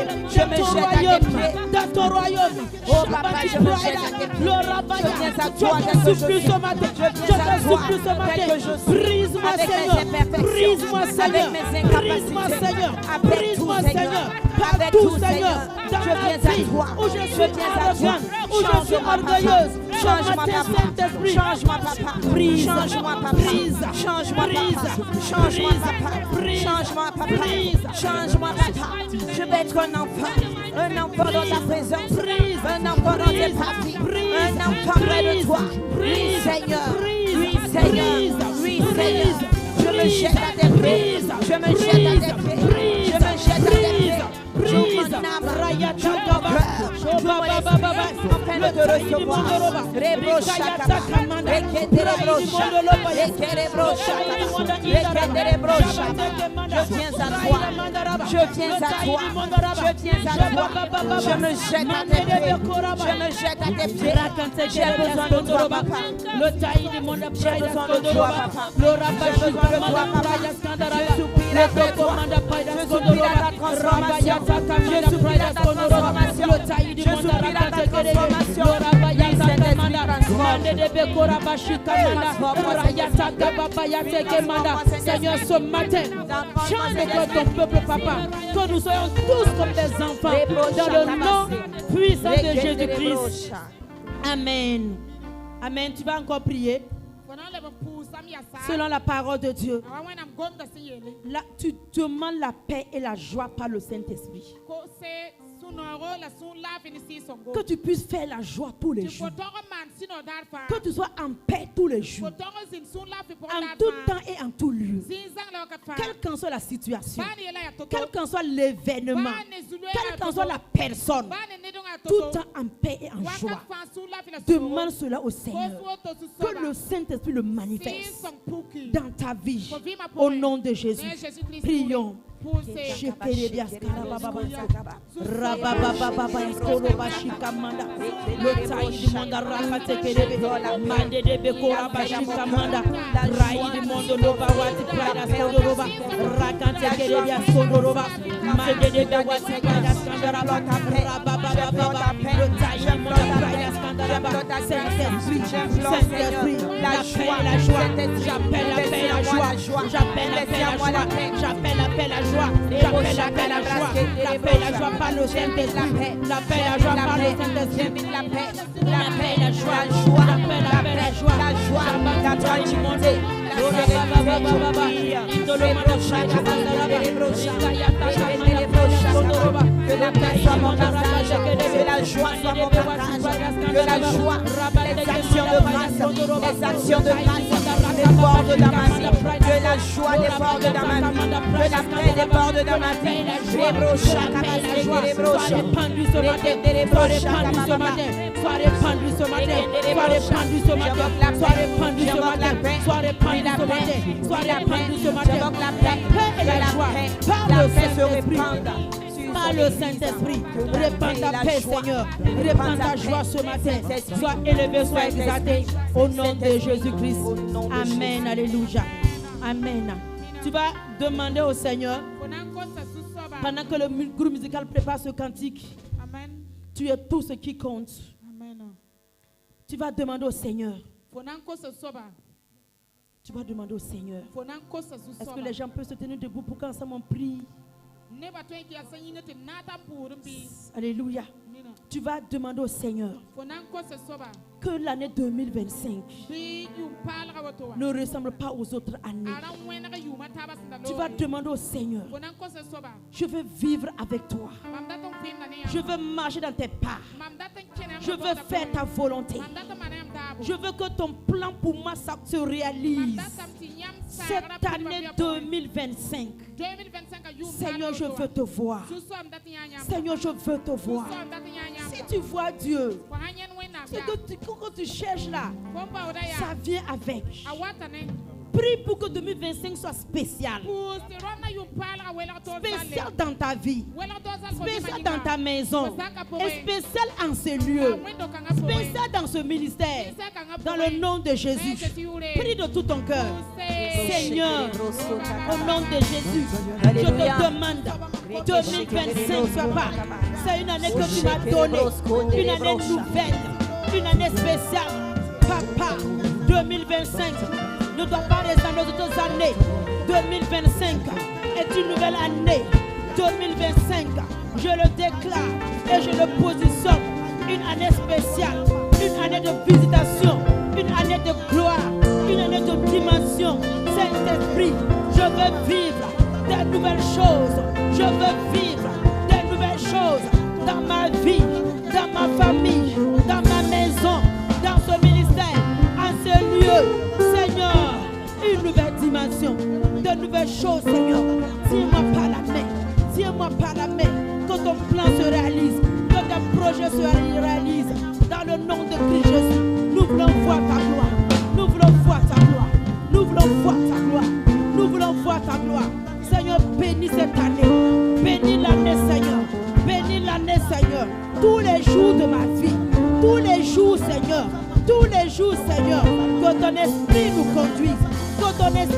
S1: dans ton royaume. Oh papa, je me jette à tes pieds. Je viens à toi, je te supplie ce matin. Je te supplie ce matin. Brise-moi, Seigneur. Brise-moi, Seigneur. Brise-moi, Seigneur. Brise-moi, Seigneur. Partout, Seigneur. Dans ma vie, où je suis arrogante, où je suis orgueilleuse. Change-moi, Saint-Esprit. Change-moi, papa. Brise. Change-moi, papa. Brise. Change-moi, papa. Change-moi, papa. Change-moi, papa. Change-moi, papa. Je vais être un enfant dans ta présence. Un enfant dans tes papiers. Un enfant près de toi. Oui, Seigneur. Oui, Seigneur. Oui, Seigneur. Je me jette à tes pieds. Je me jette à tes pieds. Je me jette à tes pieds. J'ouvre mon âme. J'ouvre mon cœur. J'ouvre mon esprit. Afin de te recevoir. Rebro shaka. Rekete rebro shaka. Rekete rebro shaka. Rekete rebro shaka. Je viens à toi. Je viens à toi. Je viens à toi. Je me jette à tes pieds. Je me jette à tes pieds. J'ai besoin de toi, papa. J'ai besoin de toi, papa. J'ai besoin de toi, papa. Je supplie la transformation. Je supplie la transformation. Je supplie la transformation. Seigneur, ce matin, change le cœur de ton peuple, papa. Que nous soyons tous comme des enfants. Dans le nom puissant de Jésus-Christ. Amen. Amen. Tu vas encore prier. Selon la parole de Dieu, là, tu demandes la paix et la joie par le Saint-Esprit. Que tu puisses faire la joie tous les jours. Que tu sois en paix tous les jours. En tout temps et en tout lieu. Quelle qu'en soit la situation, quel qu'en soit l'événement, quelle qu'en soit la personne, tout temps en paix et en joie. Demande cela au Seigneur. Que le Saint-Esprit le manifeste dans ta vie. Au nom de Jésus. Prions. J'appelle la paix, la joie. la paix, la joie. La paix, la joie par le Saint-Esprit. La paix, la joie par le Saint-Esprit. La paix, la joie, la paix, la joie. La joie, la tranquillité. Que la paix soit mon visage, que la joie soit mon partage, que la joie, les actions de grâce, les actions de grâce débordent dans ma vie, que la joie déborde dans ma vie, que la paix déborde dans ma vie. Les brochats, les joies, les brochats, sois répandu ce matin, sois répandu ce matin, sois répandu ce matin, sois répandu ce matin, sois répandu ce matin, sois répandu ce matin, sois répandu ce matin. La paix et la joie, par le Saint-Esprit. Par le Saint-Esprit, répands ta paix, Seigneur. Répands ta joie ce matin. Sois élevé, sois exalté. Au nom de Jésus-Christ. Amen. Alléluia. Amen. Tu vas demander au Seigneur, pendant que le groupe musical prépare ce cantique, tu es tout ce qui compte. Tu vas demander au Seigneur. Tu vas demander au Seigneur. Est-ce que les gens peuvent se tenir debout pour qu'ensemble on prie? Alléluia. Tu vas demander au Seigneur que l'année 2025 ne ressemble pas aux autres années. Tu vas demander au Seigneur, je veux vivre avec toi. Je veux marcher dans tes pas. Je veux faire ta volonté. Je veux que ton plan pour moi ça se réalise. Cette année 2025, Seigneur, je veux te voir. Seigneur, je veux te voir. Si tu vois Dieu, quand tu cherches là, ça vient avec. Prie pour que 2025 soit spécial. Spécial dans ta vie. Spécial dans ta maison. Et spécial en ce lieu. Spécial dans ce ministère. Dans le nom de Jésus. Prie de tout ton cœur. Seigneur, au nom de Jésus, je te demande 2025 soit pas. C'est une année que tu m'as donnée. Une année nouvelle. Une année spéciale. Papa, 2025 ne doit pas ressembler aux autres années. 2025 est une nouvelle année. 2025, je le déclare et je le positionne. Une année spéciale, une année de visitation, une année de gloire, une année de dimension. Saint-Esprit, je veux vivre des nouvelles choses. Je veux vivre des nouvelles choses dans ma vie, dans ma famille, dans ma maison, dans ce ministère, en ce lieu. Seigneur, une nouvelle dimension, de nouvelles choses, Seigneur. Tiens-moi par la main, tiens-moi par la main, que ton plan se réalise, que tes projets se réalisent. Dans le nom de Christ Jésus, nous voulons voir ta gloire, nous voulons voir ta gloire, nous voulons voir ta gloire, nous voulons voir ta gloire. Seigneur, bénis cette année, bénis l'année, Seigneur, bénis l'année, Seigneur, tous les jours de ma vie, tous les jours, Seigneur. Tous les jours, Seigneur, que ton esprit nous conduise, que ton esprit